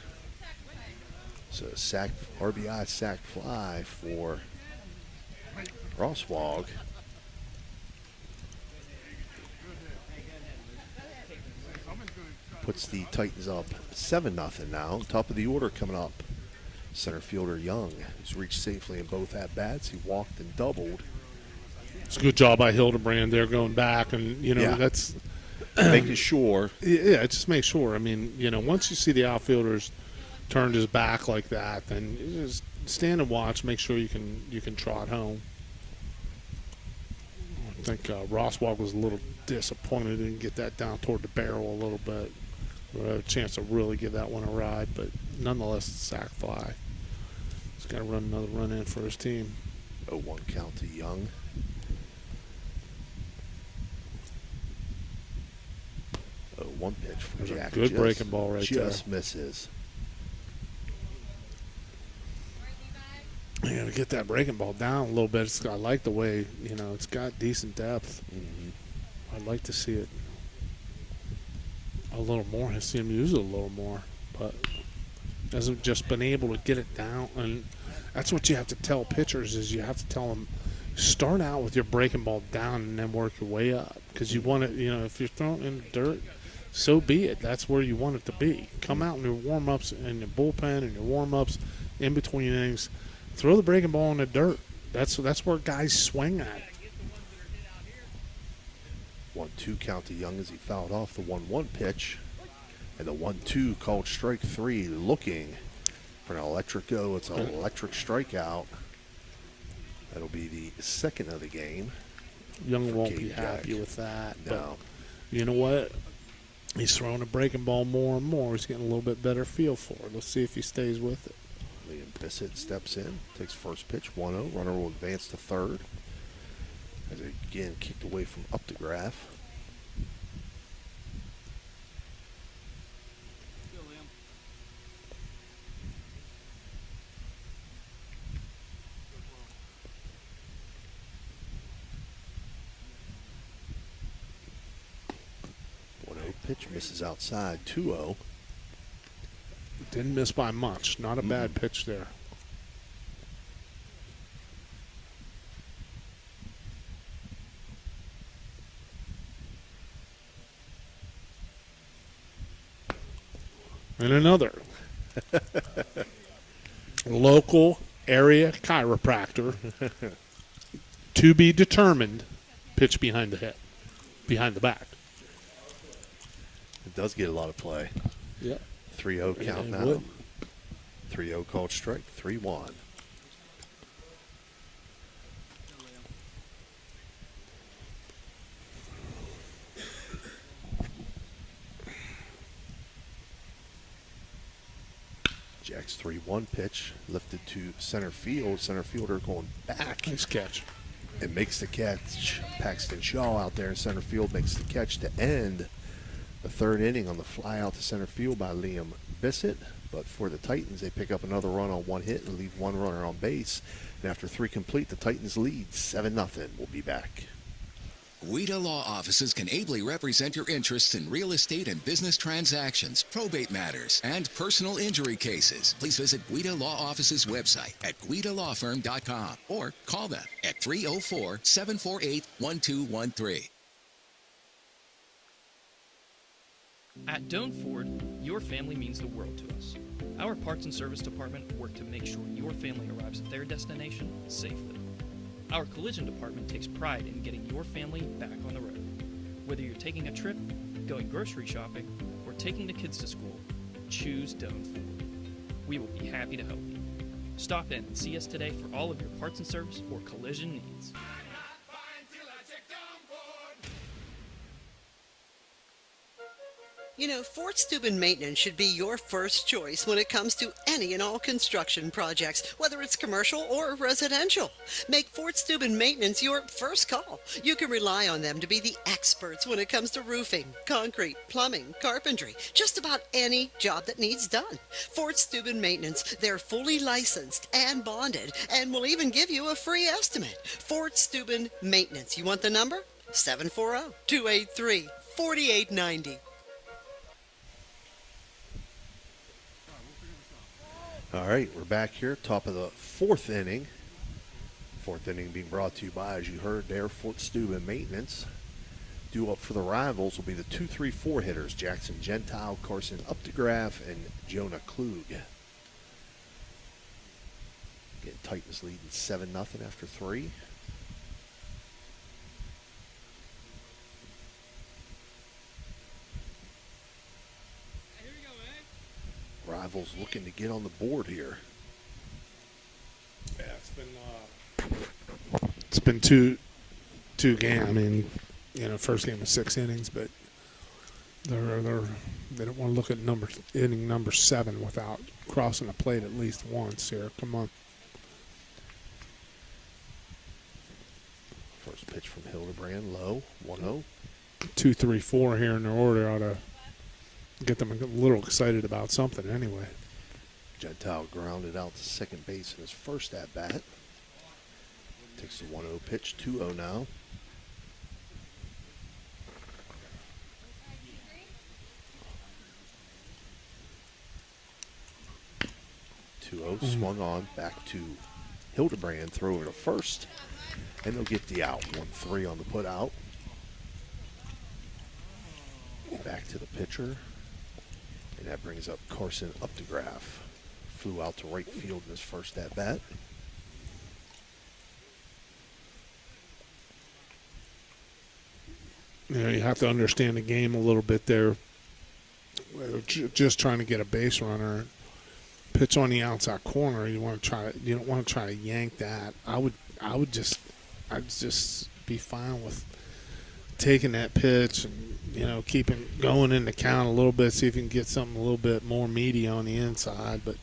So sack, RBI sack fly for Roswald. Puts the Titans up 7-0 now. Top of the order coming up. Center fielder Young, who's reached safely in both at-bats. He walked and doubled. It's a good job by Hildebrand there going back, and, that's making sure. Yeah, just make sure. I mean, once you see the outfielders turned his back like that, then you just stand and watch, make sure you can trot home. I think Roswald was a little disappointed, didn't get that down toward the barrel a little bit. We had a chance to really give that one a ride, but nonetheless, it's a sack fly. He's got to run another run in for his team. 0-1 count to Young. One pitch from Jack. Good breaking ball right there. Just misses. You got to get that breaking ball down a little bit. I like the way, it's got decent depth. Mm-hmm. I'd like to see it a little more. I see him use it a little more, but hasn't just been able to get it down. And that's what you have to tell pitchers is you have to tell them, start out with your breaking ball down and then work your way up. Because you want it, if you're throwing in the dirt, so be it. That's where you want it to be. Come out in your warm-ups and your bullpen and your warm-ups in between innings. Throw the breaking ball in the dirt. That's where guys swing at. 1-2 count to Young as he fouled off the 1-1 pitch. And the 1-2 called strike 3, looking for an electric go. It's an electric strikeout. That'll be the second of the game. Young won't be happy with that. No. But you know what? He's throwing a breaking ball more and more. He's getting a little bit better feel for it. Let's see if he stays with it. Liam Bissett steps in, takes first pitch, 1-0. Runner will advance to third. As again kicked away from Updegraff. Pitch misses outside, 2-0. Didn't miss by much. Not a bad pitch there. And another. Local area chiropractor. To be determined. Pitch behind the head. Behind the back. It does get a lot of play. Yeah. 3-0 count now. Would. 3-0 called strike. 3-1. Jack's 3-1 pitch lifted to center field. Center fielder going back. Nice catch. It makes the catch. Paxton Shaw out there in center field makes the catch to end the third inning on the fly out to center field by Liam Bissett. But for the Titans, they pick up another run on one hit and leave one runner on base. And after 3 complete, the Titans lead 7-0. We'll be back. Guida Law Offices can ably represent your interests in real estate and business transactions, probate matters, and personal injury cases. Please visit Guida Law Offices' website at guidalawfirm.com or call them at 304-748-1213. At Doan Ford, your family means the world to us. Our parts and service department work to make sure your family arrives at their destination safely. Our collision department takes pride in getting your family back on the road. Whether you're taking a trip, going grocery shopping, or taking the kids to school, choose Doan Ford. We will be happy to help you. Stop in and see us today for all of your parts and service or collision needs. You know, Fort Steuben Maintenance should be your first choice when it comes to any and all construction projects, whether it's commercial or residential. Make Fort Steuben Maintenance your first call. You can rely on them to be the experts when it comes to roofing, concrete, plumbing, carpentry, just about any job that needs done. Fort Steuben Maintenance, they're fully licensed and bonded and will even give you a free estimate. Fort Steuben Maintenance. You want the number? 740-283-4890. All right, we're back here, top of the 4th inning. 4th inning being brought to you by, as you heard there, Fort Steuben Maintenance. Due up for the Rivals will be the 2-3-4 hitters, Jackson Gentile, Carson Updegraff, and Jonah Klug. Getting Titans leading 7-0 after 3. Rivals looking to get on the board here. Yeah, it's been two games. I mean, you know, first game was 6 innings, but they don't want to look at inning number 7 without crossing the plate at least once here. Come on. First pitch from Hildebrand, low, 1-0. 2, 3, 4 here in their order ought to get them a little excited about something anyway. Gentile grounded out to second base in his first at-bat. Takes the 1-0 pitch, 2-0 now. Swung on, back to Hildebrand, throw over to first, and they'll get the out. 1-3 on the put out. Back to the pitcher. And that brings up Carson Updegraff. Flew out to right field in his first at-bat. You know, you have to understand the game a little bit there. Just trying to get a base runner. Pitch on the outside corner. You don't want to try to yank that. I'd just be fine with taking that pitch and, you know, keeping going in the count a little bit, see if you can get something a little bit more meaty on the inside. But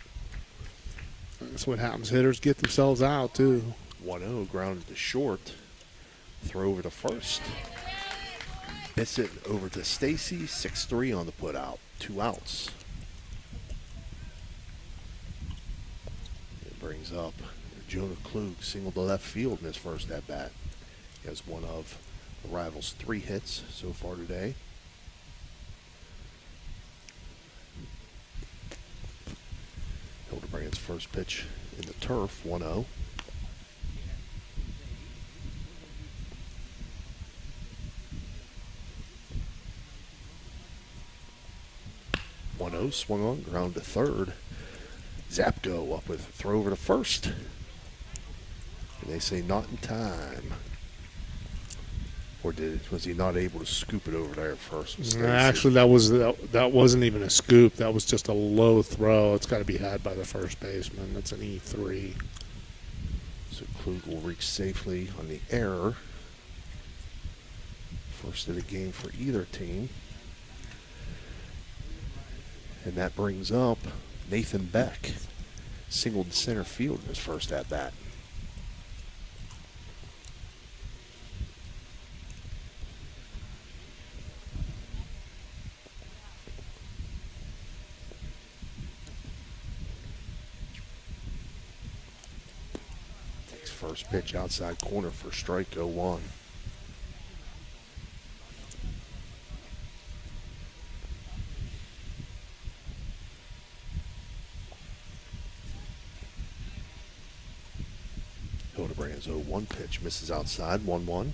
that's what happens. Hitters get themselves out, too. 1-0, grounded to short. Throw over to first. Bissett over to Stacy. 6-3 on the put out. 2 outs. It brings up Jonah Klug, single to left field in his first at bat. He has one of the Rivals' 3 hits so far today. Hildebrand's first pitch in the turf, 1-0. 1-0, swung on, ground to third. Zapko up with a throw over to first. And they say not in time. Or was he not able to scoop it over there at first? Actually, that wasn't even a scoop. That was just a low throw. It's got to be had by the first baseman. That's an E3. So Klug will reach safely on the error. First of the game for either team. And that brings up Nathan Beck. Singled to center field in his first at-bat. Takes first pitch outside corner for strike 0-1. Hildebrand's 0-1 pitch misses outside, 1-1.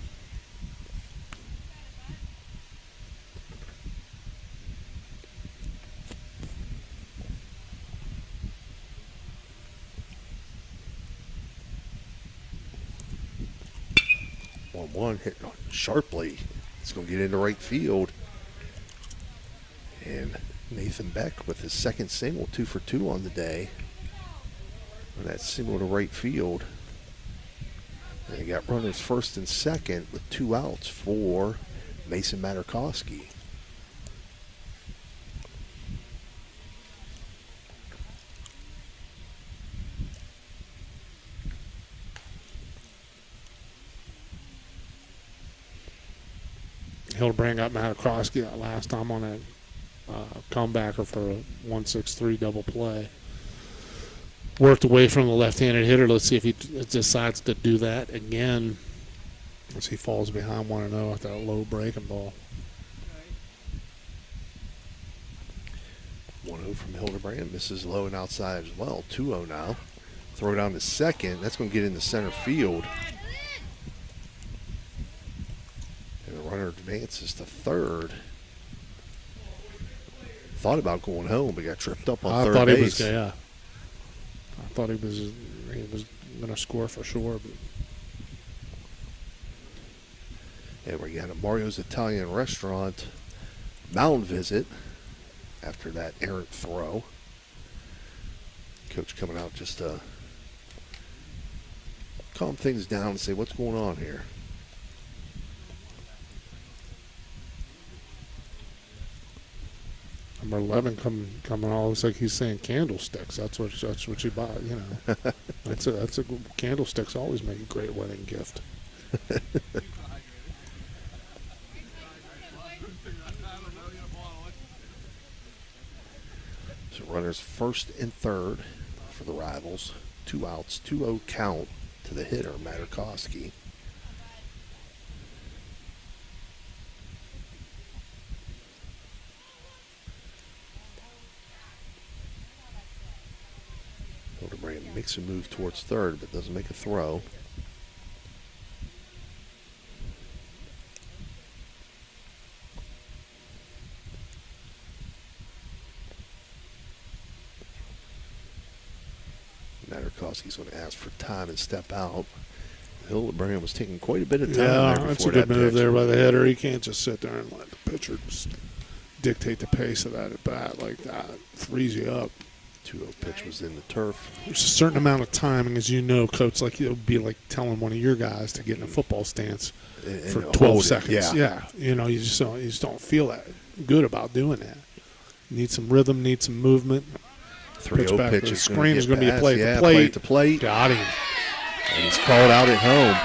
Hit sharply. It's going to get into right field. And Nathan Beck with his second single, 2 for 2 on the day. And that single to right field. And they got runners first and second with 2 outs for Mason Materkowski. Hildebrand got Materkowski that last time on a comebacker for a 1-6-3 double play. Worked away from the left-handed hitter. Let's see if he decides to do that again as he falls behind 1-0 at that low breaking ball. 1-0 from Hildebrand. Misses low and outside as well. 2-0 now. Throw down to second. That's going to get into center field. And the runner advances to third. Thought about going home, but got tripped up on third base. I thought he was going to score for sure. But. And we got a Mario's Italian Restaurant mound visit after that errant throw. Coach coming out just to calm things down and say, what's going on here? Number 11 coming on. Looks like he's saying candlesticks. That's what you buy. You know, that's a candlesticks always make a great wedding gift. So runners first and third for the Rivals. 2 outs, 2-0 count to the hitter, Materkowski. Hildebrand makes a move towards third, but doesn't make a throw. Materkowski's going to ask for time and step out. Hildebrand was taking quite a bit of time there before that's a good move pitch. there by the hitter. He can't just sit there and let the pitcher just dictate the pace of that at bat like that. Freeze you up. 2-0 pitch was in the turf. There's a certain amount of timing, as you know, Coach. Like it would be like telling one of your guys to get in a football stance for 12 seconds. Yeah, you know, you just don't feel that good about doing that. Need some rhythm, need some movement. 3-0 pitch is screen is going to be a play at the plate. Play at the plate. Got him. And he's called out at home.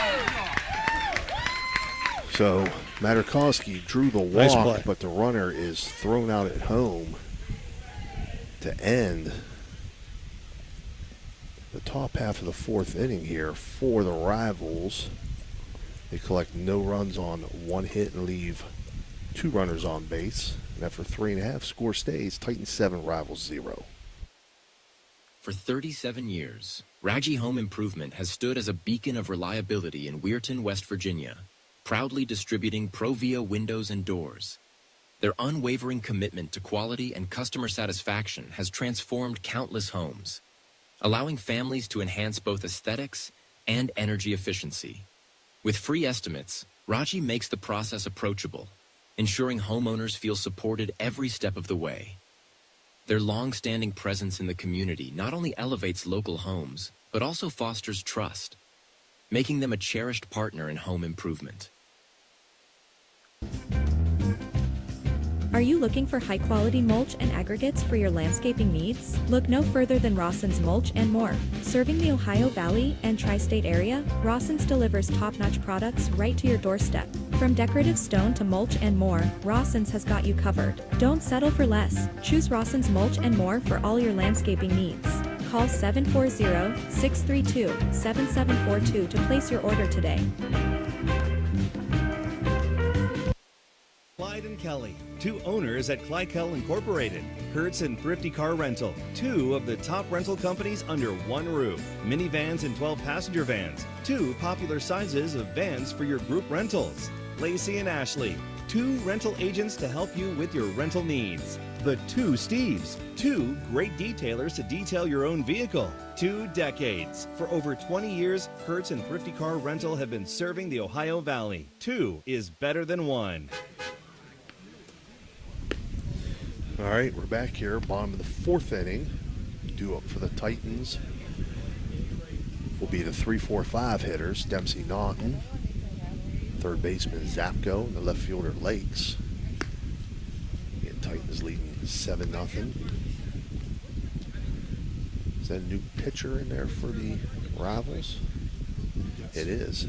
So Materkowski drew the walk, but the runner is thrown out at home to end the top half of the fourth inning here for the Rivals. They collect no runs on 1 hit and leave 2 runners on base. And after 3.5, score stays Titans 7, Rivals 0. For 37 years, Raggi Home Improvement has stood as a beacon of reliability in Weirton, West Virginia, proudly distributing Provia windows and doors. Their unwavering commitment to quality and customer satisfaction has transformed countless homes, allowing families to enhance both aesthetics and energy efficiency. With free estimates, Raji makes the process approachable, ensuring homeowners feel supported every step of the way. Their long-standing presence in the community not only elevates local homes, but also fosters trust, making them a cherished partner in home improvement. Are you looking for high-quality mulch and aggregates for your landscaping needs? Look no further than Rawson's Mulch and More. Serving the Ohio Valley and Tri-State area, Rawson's delivers top-notch products right to your doorstep. From decorative stone to mulch and more, Rawson's has got you covered. Don't settle for less. Choose Rawson's Mulch and More for all your landscaping needs. Call 740-632-7742 to place your order today. Clyde and Kelly, two owners at Clykel Incorporated. Hertz and Thrifty Car Rental, two of the top rental companies under one roof. Minivans and 12-passenger vans, two popular sizes of vans for your group rentals. Lacey and Ashley, two rental agents to help you with your rental needs. The Two Steves, two great detailers to detail your own vehicle. 2 decades. For over 20 years, Hertz and Thrifty Car Rental have been serving the Ohio Valley. 2 is better than 1. All right, we're back here, bottom of the 4th inning. Due up for the Titans will be the 3-4-5 hitters, Dempsey Naughton, third baseman Zapko, and the left fielder Lakes. Again, Titans leading 7-0. Is that a new pitcher in there for the Rivals? It is.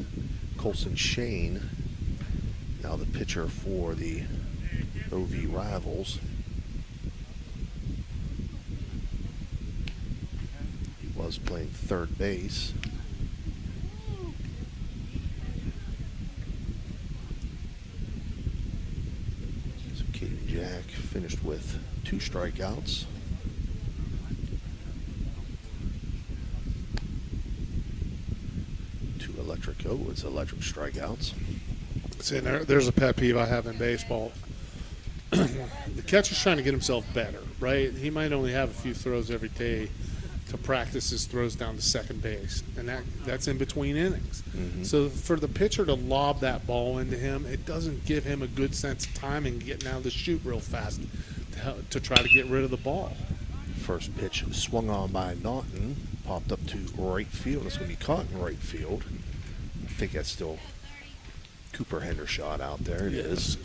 Colson Shane, now the pitcher for the OV Rivals. Was playing third base. So Caden Jack finished with 2 strikeouts. It's electric strikeouts. See, there's a pet peeve I have in baseball. The catcher's trying to get himself better, right? He might only have a few throws every day to practice his throws down to second base, and that's in between innings. Mm-hmm. So for the pitcher to lob that ball into him, it doesn't give him a good sense of timing, getting out of the chute real fast to try to get rid of the ball. First pitch swung on by Naughton, popped up to right field. It's going to be caught in right field. I think that's still Cooper Hendershot out there. It is.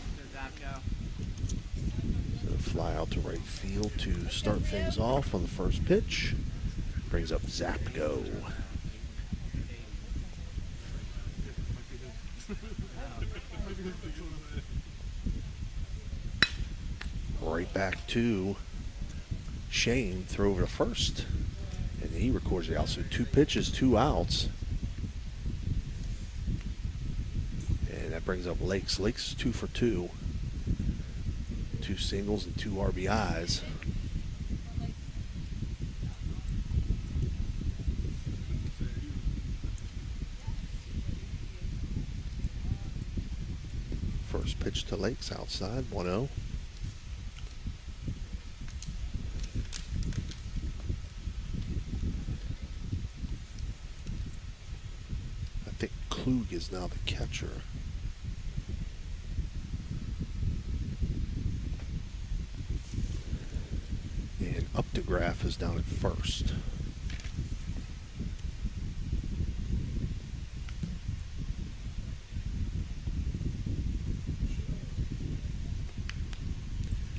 So fly out to right field to start things off on the first pitch. Brings up Zapko. Right back to Shane, throw over to first, and he records the out. So 2 pitches, 2 outs. And that brings up Lakes. Lakes is 2 for 2. 2 singles and 2 RBIs. First pitch to Lakes outside, 1-0. I think Klug is now the catcher. And Updegraff is down at first.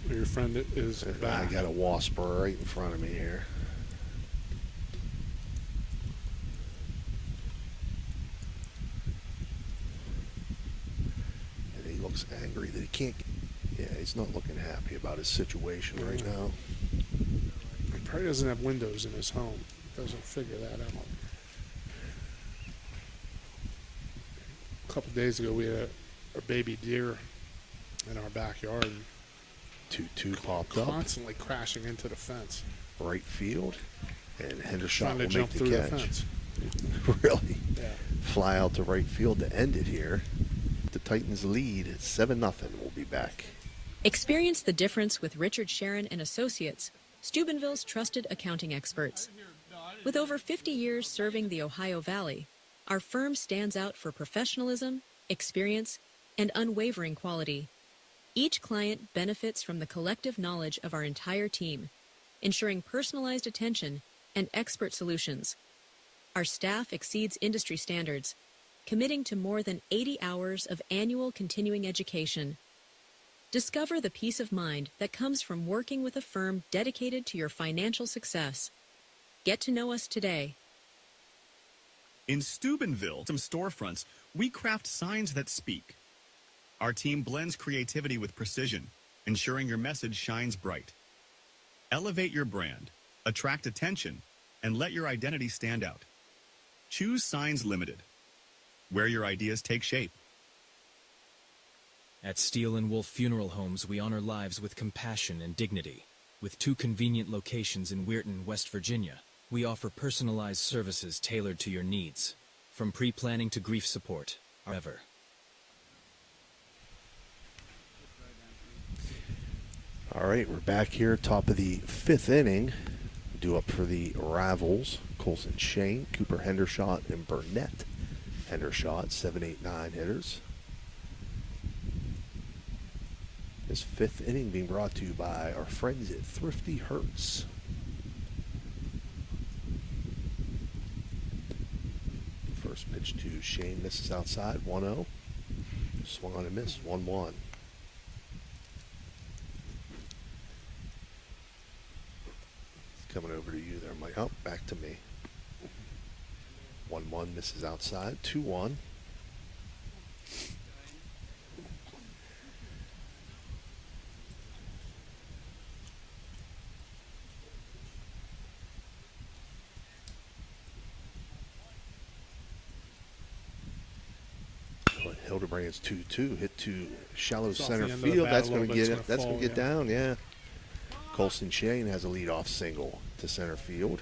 Your friend is back. I got a wasp right in front of me here. And he looks angry that he can't. Yeah, he's not looking happy about his situation right now. He probably doesn't have windows in his home. Doesn't figure that out. A couple days ago, we had a baby deer in our backyard. 2-2 popped up. Constantly crashing into the fence. Right field. And Hendershot Trying to will jump make through the the catch. fence. Really? Yeah. Fly out to right field to end it here. The Titans lead at 7-0. We'll be back Experience the difference with Richard Sharon and Associates, Steubenville's trusted accounting experts. With over 50 years serving the Ohio Valley, our firm stands out for professionalism, experience, and unwavering quality. Each client benefits from the collective knowledge of our entire team, ensuring personalized attention and expert solutions. Our staff exceeds industry standards, committing to more than 80 hours of annual continuing education. Discover the peace of mind that comes from working with a firm dedicated to your financial success. Get to know us today. In Steubenville, some storefronts, we craft signs that speak. Our team blends creativity with precision, ensuring your message shines bright. Elevate your brand, attract attention, and let your identity stand out. Choose Signs Limited, where your ideas take shape. At Steel and Wolf Funeral Homes, we honor lives with compassion and dignity. With 2 convenient locations in Weirton, West Virginia, we offer personalized services tailored to your needs, from pre-planning to grief support, ever. All right, we're back here, top of the 5th inning. Due up for the rivals, Colson Shane, Cooper Hendershot, and Burnett Hendershot, 7, 8, 9 hitters. This 5th inning being brought to you by our friends at Thrifty Hertz. First pitch to Shane, misses outside, 1-0. Swung on and missed, 1-1. Coming over to you there, Mike. Oh, back to me. 1-1, misses outside, 2-1. Hildebrand's 2-2, hit to shallow center field. That's going to get That's going to get down. Yeah. Colson Shane has a leadoff single to center field.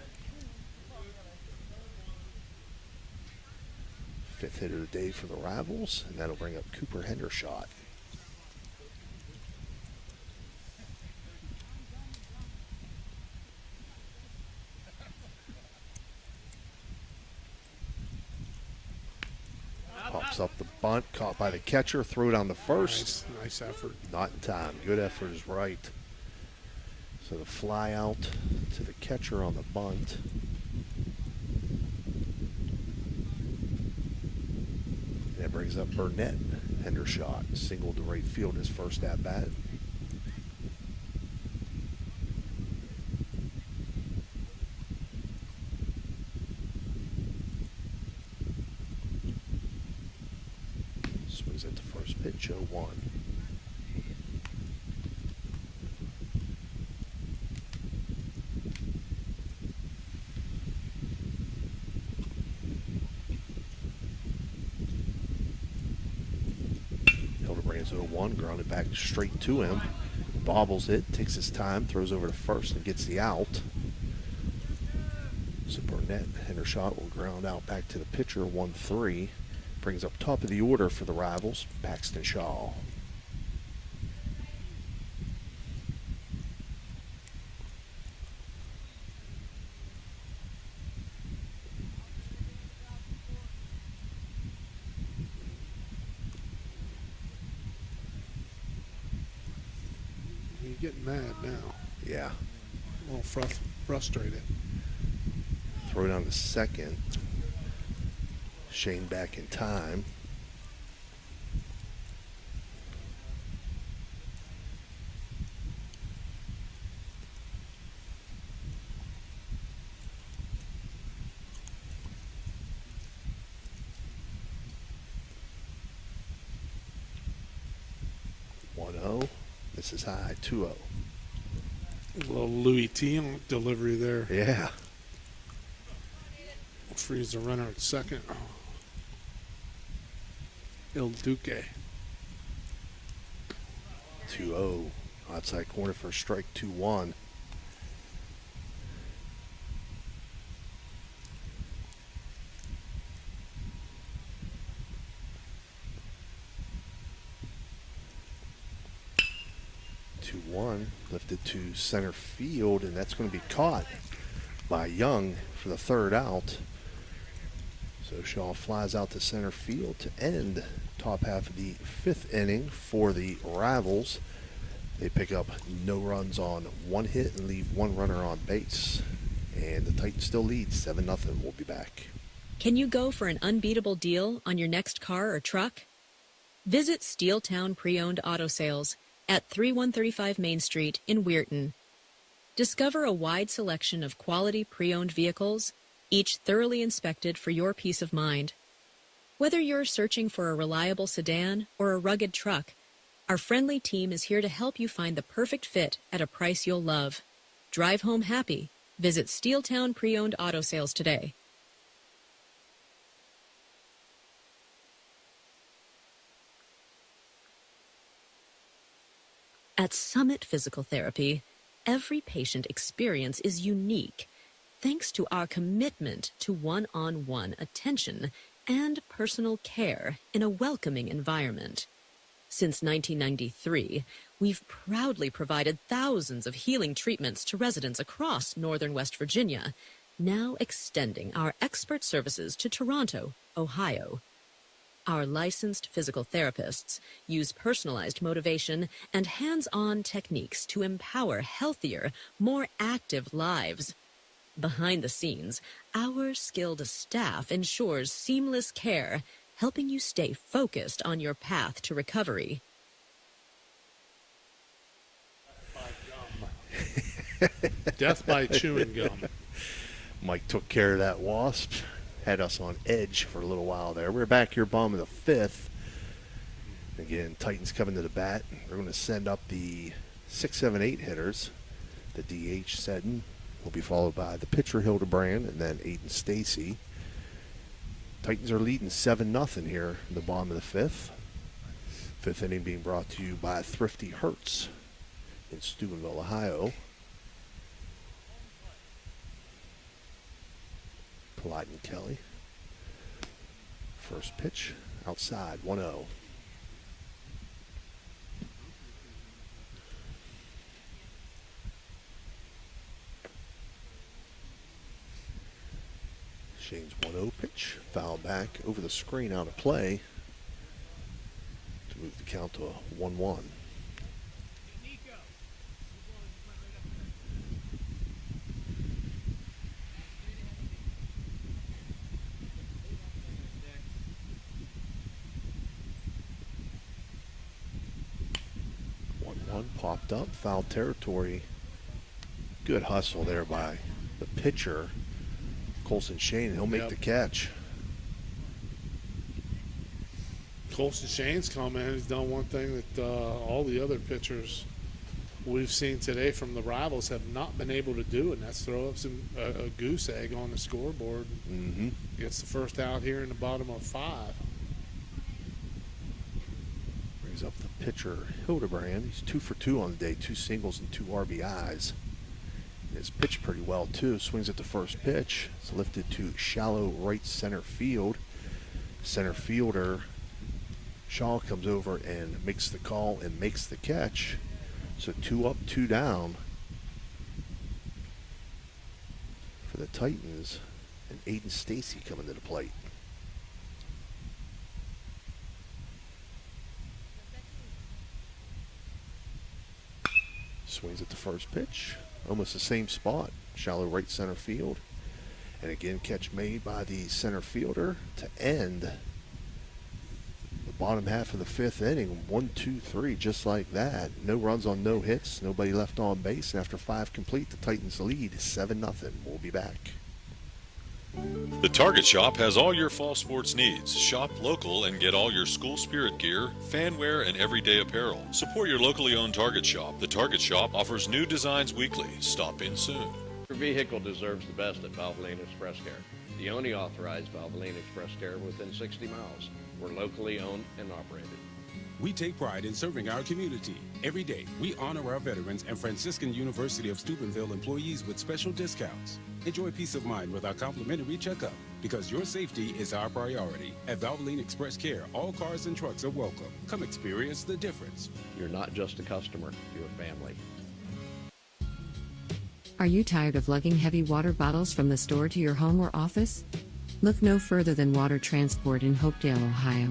5th hit of the day for the rivals, and that'll bring up Cooper Hendershot. Pops up the bunt, caught by the catcher, throw it on the first. Nice effort. Not in time. Good effort is right. So the fly out to the catcher on the bunt. That brings up Burnett Hendershot. Single to right field his first at bat. Swings at the first pitch, 0-1. Hildebrand's 0-1, grounded back straight to him. Bobbles it, takes his time, throws over to first and gets the out. So Burnett Hendershot will ground out back to the pitcher, 1-3. Brings up top of the order for the rivals, Paxton Shaw. You're getting mad now. Yeah. A little frustrated. Throw it on to second. Shane back in time. This is high, 2-0. A little Louis T delivery there. Yeah. Frees the runner at second. Il Duque. 2-0. Outside corner for a strike, 2-1. 2-1, lifted to center field, and that's going to be caught by Young for the third out. So Shaw flies out to center field to end top half of the fifth inning for the Rivals. They pick up no runs on one hit and leave one runner on base. And the Titans still lead 7-0. We'll be back. Can you go for an unbeatable deal on your next car or truck? Visit Steeltown Pre-Owned Auto Sales at 3135 Main Street in Weirton. Discover a wide selection of quality pre-owned vehicles, each thoroughly inspected for your peace of mind. Whether you're searching for a reliable sedan or a rugged truck, our friendly team is here to help you find the perfect fit at a price you'll love. Drive home happy. Visit Steeltown Pre-Owned Auto Sales today. At Summit Physical Therapy, every patient experience is unique, thanks to our commitment to one-on-one attention and personal care in a welcoming environment. Since 1993, we've proudly provided thousands of healing treatments to residents across northern West Virginia, now extending our expert services to Toronto, Ohio. Our licensed physical therapists use personalized motivation and hands-on techniques to empower healthier, more active lives. Behind the scenes, our skilled staff ensures seamless care, helping you stay focused on your path to recovery. Death by chewing gum. Mike took care of that wasp. Had us on edge for a little while there. We're back here, bottom of the fifth. Again, Titans coming to the bat. They're going to send up the 6, 7, 8 hitters. The DH Seddon will be followed by the pitcher Hildebrand and then Aiden Stacy. Titans are leading 7-0 here in the bottom of the fifth. Fifth inning being brought to you by Thrifty Hertz in Steubenville, Ohio. Polite and Kelly. First pitch outside, 1-0. Shane's 1-0 pitch. Foul back over the screen, out of play to move the count to a 1-1. Popped up, foul territory. Good hustle there by the pitcher, Colson Shane. He'll make the catch. Colson Shane's come in. He's done one thing that all the other pitchers we've seen today from the Rivals have not been able to do, and that's throw up a goose egg on the scoreboard. Mm-hmm. Gets the first out here in the bottom of 5. Brings up the pitcher Hildebrand. He's 2 for 2 on the day, 2 singles and 2 RBIs. He's pitched pretty well too. Swings at the first pitch. It's lifted to shallow right center field. Center fielder Shaw comes over and makes the call and makes the catch. So 2 up, 2 down for the Titans, and Aiden Stacy coming to the plate. Swings at the first pitch. Almost the same spot. Shallow right center field. And again, catch made by the center fielder to end the bottom half of the fifth inning. 1, 2, 3, just like that. No runs on no hits. Nobody left on base. And after 5 complete, the Titans lead 7-0. We'll be back. The Target Shop has all your fall sports needs. Shop local and get all your school spirit gear, fan wear, and everyday apparel. Support your locally owned Target Shop. The Target Shop offers new designs weekly. Stop in soon. Your vehicle deserves the best at Valvoline Express Care. The only authorized Valvoline Express Care within 60 miles. We're locally owned and operated. We take pride in serving our community. Every day, we honor our veterans and Franciscan University of Steubenville employees with special discounts. Enjoy peace of mind with our complimentary checkup, because your safety is our priority. At Valvoline Express Care, all cars and trucks are welcome. Come experience the difference. You're not just a customer, you're a family. Are you tired of lugging heavy water bottles from the store to your home or office? Look no further than Water Transport in Hopedale, Ohio.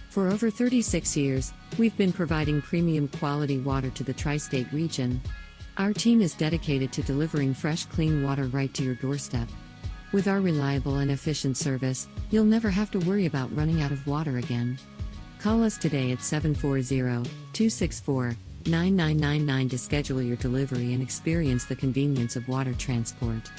For over 36 years, we've been providing premium quality water to the tri-state region. Our team is dedicated to delivering fresh, clean water right to your doorstep. With our reliable and efficient service, you'll never have to worry about running out of water again. Call us today at 740-264-9999 to schedule your delivery and experience the convenience of Water Transport.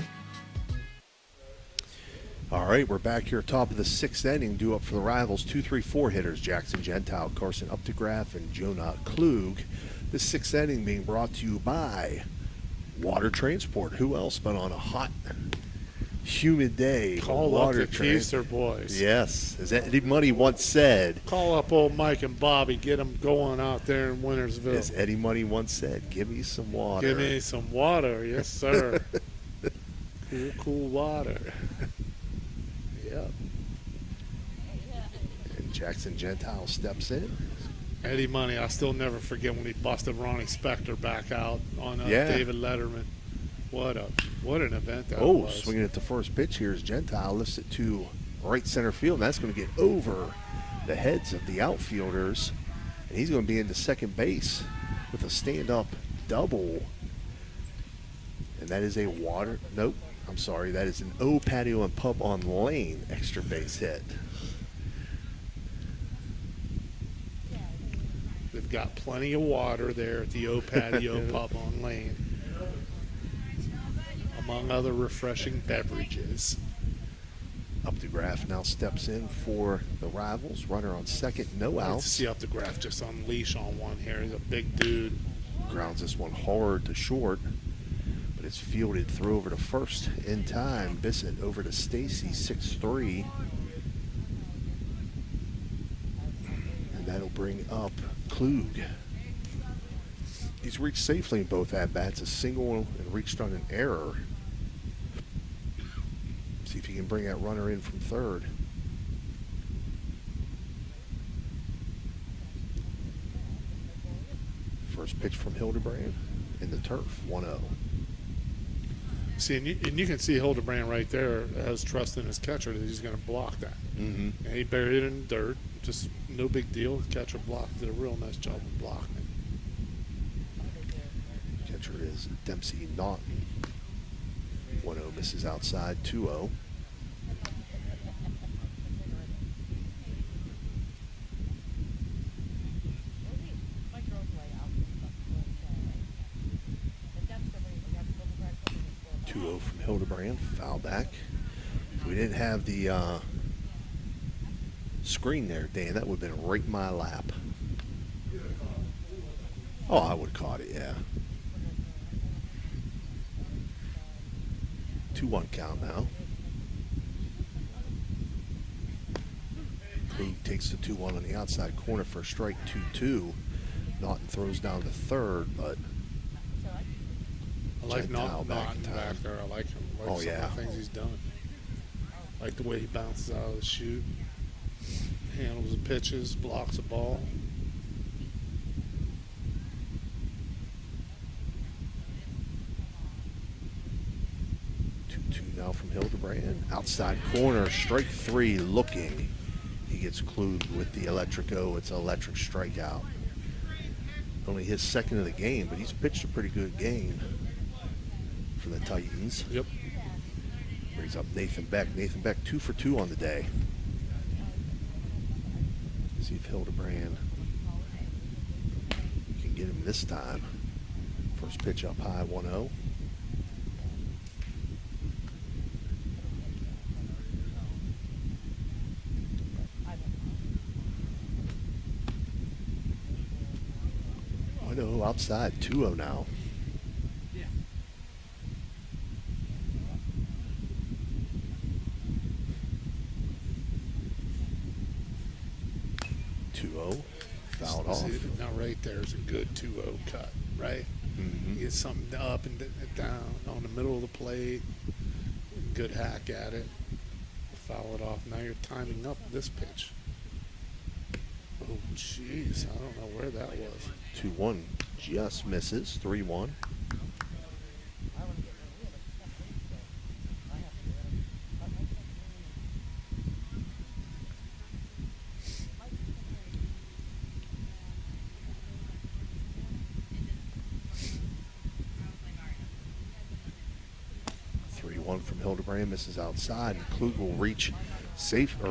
All right, we're back here top of the sixth inning, due up for the Rivals. 2-3-4 hitters, Jackson Gentile, Carson Updegraff, and Jonah Klug. This sixth inning being brought to you by Water Transport. Who else but on a hot, humid day? Call Water up the Keister boys. Yes, as Eddie Money once said. Call up old Mike and Bobby. Get them going out there in Wintersville. As Eddie Money once said, give me some water. Give me some water. Yes, sir. cool water. Yep. And Jackson Gentile steps in. Eddie Money, I still never forget when he busted Ronnie Spector back out on David Letterman. What an event that was. Swinging at the first pitch here is Gentile, lifts it to right center field, and that's going to get over the heads of the outfielders, and he's going to be into second base with a stand-up double. And that is that is an O Patio and Pub on Lane extra base hit. They've got plenty of water there at the O Patio Pub on Lane, among other refreshing beverages. Updegraff now steps in for the Rivals. Runner on second, no outs. To see Updegraff just unleash on one here. He's a big dude. Grounds this one hard to short, but it's fielded through over to first in time. Bissett over to Stacy, 6-3. And that'll bring up Klug. He's reached safely in both at-bats, a single and reached on an error. See if he can bring that runner in from third. First pitch from Hildebrand in the turf, 1-0. See, and you can see Hildebrand right there has trust in his catcher that he's going to block that. Mm-hmm. And he buried it in the dirt. Just no big deal. The catcher did a real nice job of blocking it. Catcher is Dempsey Naughton. 1-0 misses outside, 2-0. From Hildebrand, foul back. If we didn't have the screen there, Dan, that would have been right in my lap. Oh, I would have caught it, yeah. 2-1 count now. Klug takes the 2-1 on the outside corner for a strike, 2-2. Naughton throws down to third, but I like Naughton back there. I like him. I like some of the things he's done. I like the way he bounces out of the chute, handles the pitches, blocks the ball. Now from Hildebrand. Outside corner, strike 3 looking. He gets Klug with the electrico. It's an electric strikeout. Only his second of the game, but he's pitched a pretty good game for the Titans. Yep. Brings up Nathan Beck. Nathan Beck 2 for 2 on the day. See if Hildebrand can get him this time. First pitch up high, 1-0. Outside, 2-0 now. fouled off. See, now right there is a good 2-0 cut, right? Mm-hmm. You get something up and down on the middle of the plate. Good hack at it. Foul it off. Now you're timing up this pitch. Oh, jeez. I don't know where that was. 2-1 just misses. 3-1. From Hildebrand, misses outside, and Klug will reach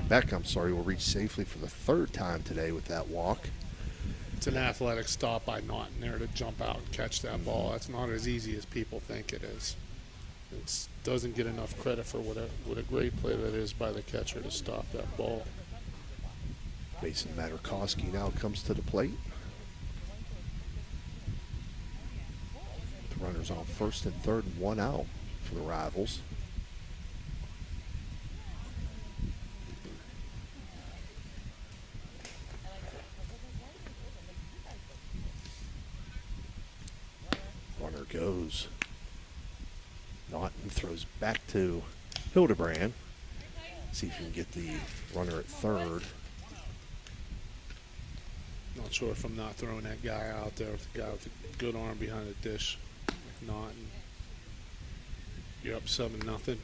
Beck, will reach safely for the third time today with that walk. It's an athletic stop by Naughton there to jump out and catch that ball. That's not as easy as people think it is. It doesn't get enough credit for what a great play that is by the catcher to stop that ball. Mason Materkowski now comes to the plate. The runners on first and third and 1 out for the Rivals. Runner goes. Naughton throws back to Hildebrand. See if you can get the runner at third. Not sure if I'm not throwing that guy out there with the guy with the good arm behind the dish. If not, you're up 7-0.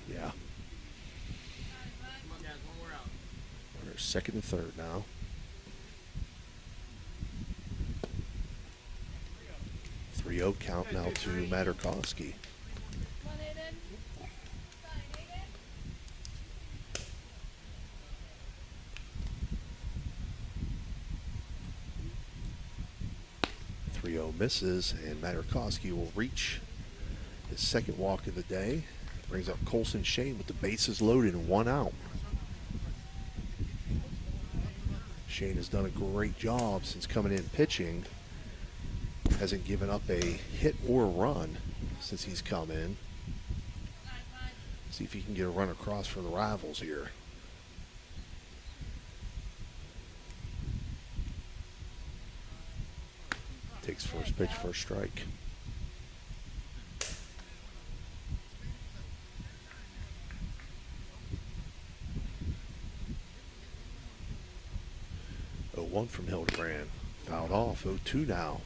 Yeah. Runner second and third now. .30 count now to Materkowski. Misses, and Materkowski will reach his second walk of the day. Brings up Colson Shane with the bases loaded and 1 out. Shane has done a great job since coming in pitching. Hasn't given up a hit or a run since he's come in. See if he can get a run across for the Rivals here. Takes first pitch, first strike. .01 from Hildebrand. Fouled off. 0-2 now.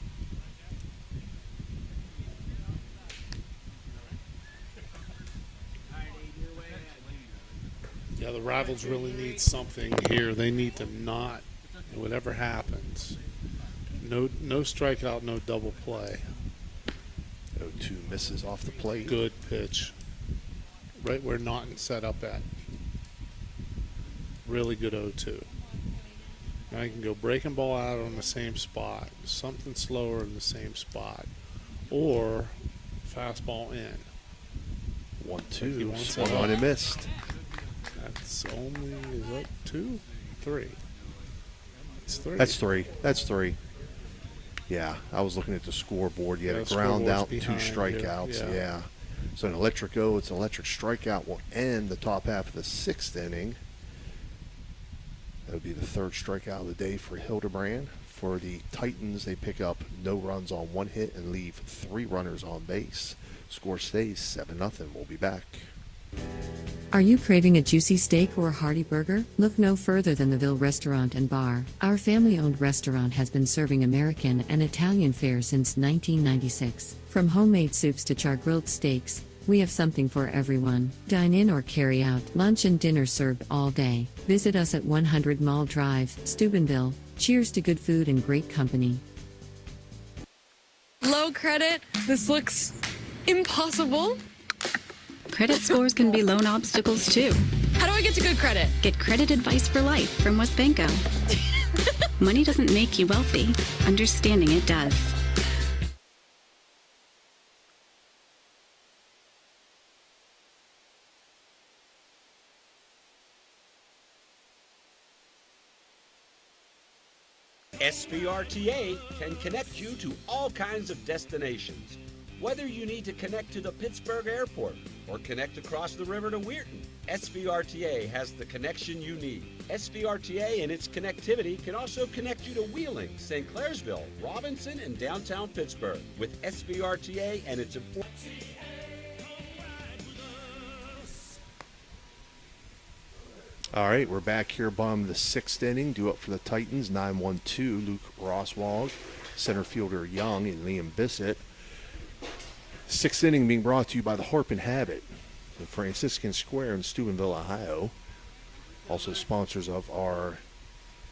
Yeah, the Rivals really need something here. They need to not, whatever happens, no strikeout, no double play. 0-2 misses off the plate. Good pitch. Right where Naughton set up at. Really good 0-2. Now you can go breaking ball out on the same spot, something slower in the same spot, or fastball in. 1-2. Swung on and missed. That's only, is that 2? 3. It's 3. That's three. Yeah, I was looking at the scoreboard. You had a ground out, 2 strikeouts. Yeah. So an electric it's an electric strikeout will end the top half of the 6th inning. That would be the 3rd strikeout of the day for Hildebrand. For the Titans, they pick up no runs on 1 hit and leave 3 runners on base. Score stays 7-0. We'll be back. Are you craving a juicy steak or a hearty burger? Look no further than the Ville Restaurant and Bar. Our family-owned restaurant has been serving American and Italian fare since 1996. From homemade soups to char-grilled steaks, we have something for everyone. Dine in or carry out. Lunch and dinner served all day. Visit us at 100 Mall Drive, Steubenville. Cheers to good food and great company. Low credit? This looks impossible. Credit scores can be loan obstacles too. How do I get to good credit? Get credit advice for life from WesBanco. Money doesn't make you wealthy. Understanding it does. SPRTA can connect you to all kinds of destinations. Whether you need to connect to the Pittsburgh Airport or connect across the river to Weirton, SVRTA has the connection you need. SVRTA and its connectivity can also connect you to Wheeling, St. Clairsville, Robinson, and downtown Pittsburgh. With SVRTA and its important... All right, we're back here, bottom of the 6th inning. Due up for the Titans, 9-1-2, Luke Roswald, center fielder Young, and Liam Bissett. 6th inning being brought to you by the Harp and Habit, the Franciscan Square in Steubenville, Ohio. Also sponsors of our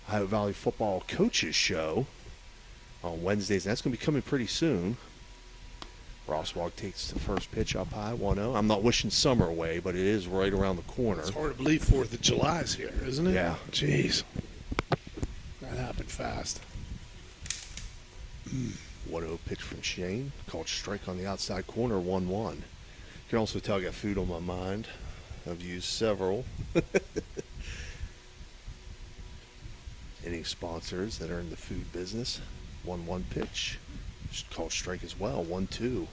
Ohio Valley Football Coaches Show on Wednesdays. That's going to be coming pretty soon. Roswald takes the first pitch up high, 1-0. I'm not wishing summer away, but it is right around the corner. It's hard to believe 4th of July's here, isn't it? Yeah. Jeez. That happened fast. 1-0 pitch from Shane. Called strike on the outside corner, 1-1. You can also tell I got food on my mind. I've used several. Any sponsors that are in the food business. 1-1 pitch. Called strike as well, 1-2.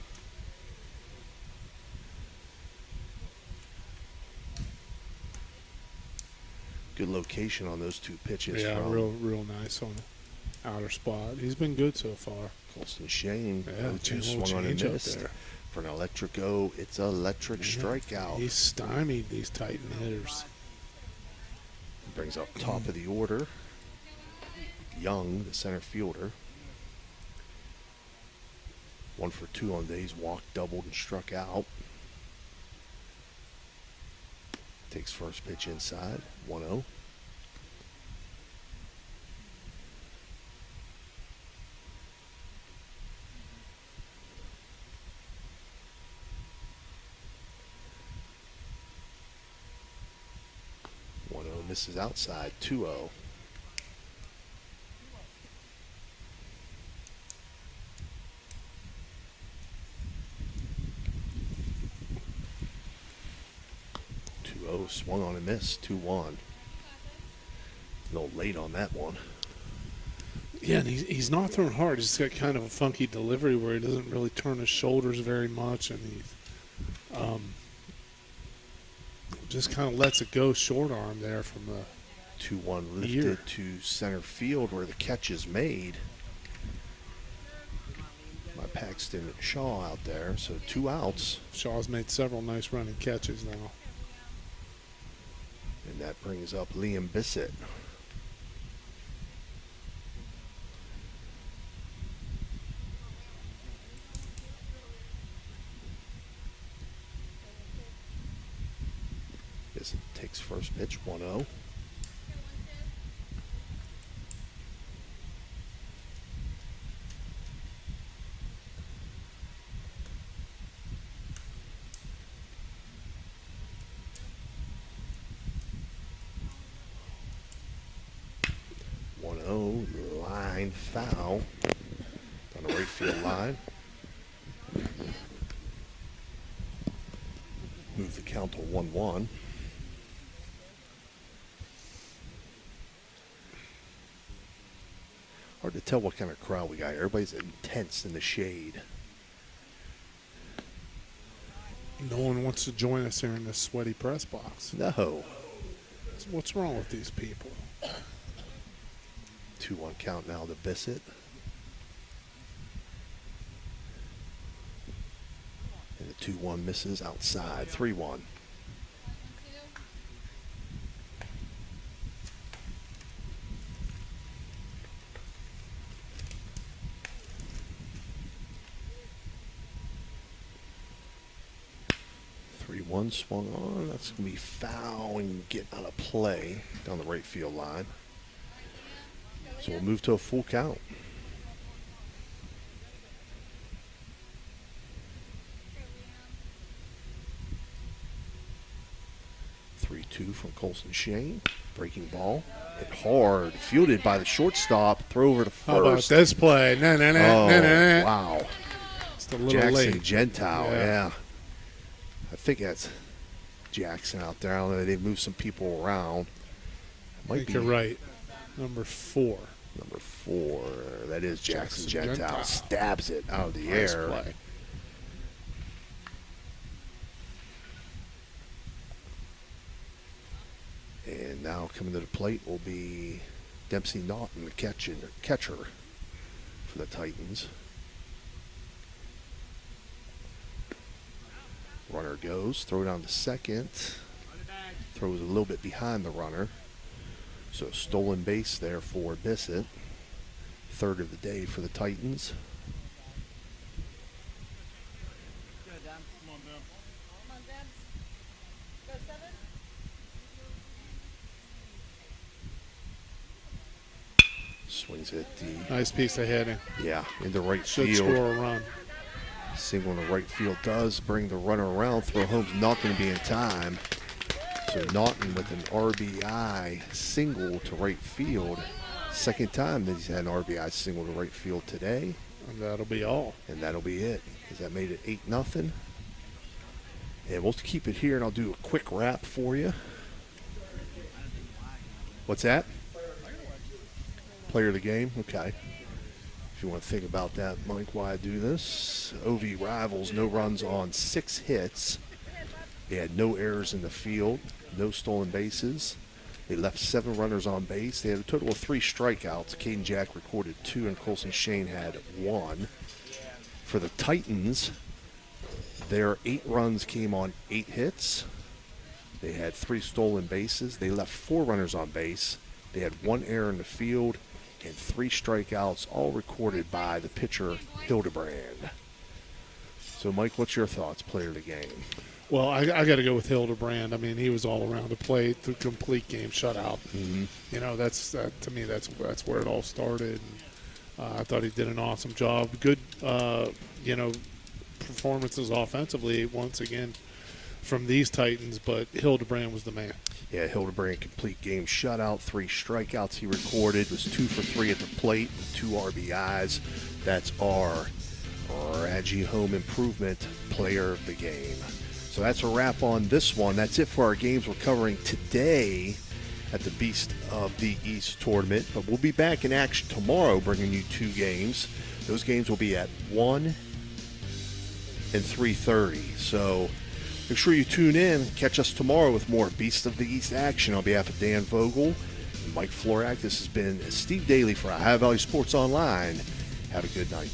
Good location on those two pitches. Yeah, from real nice on the outer spot. He's been good so far. Colston Shane, Yeah, 0-2 little swung on and change up missed. there. For an electric O, it's electric strikeout. He's stymied these Titan hitters. Brings up top of the order. Young, the center fielder. 1 for 2 on days, walked, doubled, and struck out. Takes first pitch inside, 1-0. Misses outside, 2-0. Swung on and missed, 2-1. A little late on that one. Yeah, and he's not throwing hard. He's got kind of a funky delivery where he doesn't really turn his shoulders very much, and he just kind of lets it go short arm there from the 2-1 lifted to center field where the catch is made by Paxton Shaw out there. So 2 outs. Shaw's made several nice running catches now. And that brings up Liam Bissett. Bissett takes first pitch, 1-0. Line foul on the right field line. Move the count to 1-1. Hard to tell what kind of crowd we got here. Everybody's intense in the shade. No one wants to join us here in this sweaty press box. No. What's wrong with these people? 2-1 count now to Bissett. And the 2-1 misses outside. 3-1. One swung on. That's going to be foul and get out of play down the right field line. So we'll move to a full count. (3-2) from Colson Shane. Breaking ball. Hit hard. Fielded by the shortstop. Throw over to first. How about this play? Wow. Just a little Jackson late. Gentile, yeah. I think that's Jackson out there. I don't know. They've moved some people around. I think you're right. Number 4. That is Jackson Gentile. Stabs it out of the air. Play. now coming to the plate will be Dempsey Naughton, the catcher for the Titans. Runner goes, throw down to second. Throws a little bit behind the runner. So stolen base there for Bissett. Third of the day for the Titans. Swings it deep. Nice piece of hitting. Yeah, into right Should field. score a run. Single in the right field does bring the runner around. Throw home's not going to be in time. So Naughton with an RBI single to right field. Second time that he's had an RBI single to right field today. And that'll be all. And that'll be it. Because that made it 8-0. And we'll keep it here, and I'll do a quick wrap for you. What's that? Player of the game? Okay. If you want to think about that, Mike, why I do this. OV Rivals, no runs on 6 hits. They had no errors in the field, no stolen bases. They left 7 runners on base. They had a total of 3 strikeouts. Caden Jack recorded 2, and Colson Shane had 1. For the Titans, their 8 runs came on 8 hits. They had 3 stolen bases. They left 4 runners on base. They had 1 error in the field and 3 strikeouts, all recorded by the pitcher, Hildebrand. So, Mike, what's your thoughts, player of the game? Well, I got to go with Hildebrand. I mean, he was all around the plate, the complete game shutout. Mm-hmm. You know, to me, that's where it all started. I thought he did an awesome job. Good, performances offensively once again from these Titans, but Hildebrand was the man. Yeah, Hildebrand complete game shutout, 3 strikeouts he recorded, was 2 for 3 at the plate, 2 RBIs. That's our Raji Home Improvement Player of the Game. So that's a wrap on this one. That's it for our games we're covering today at the Beast of the East tournament. But we'll be back in action tomorrow, bringing you 2 games. Those games will be at 1 and 3:30. So make sure you tune in. Catch us tomorrow with more Beast of the East action. On behalf of Dan Vogel and Mike Florak, this has been Steve Daly for Ohio Valley Sports Online. Have a good night.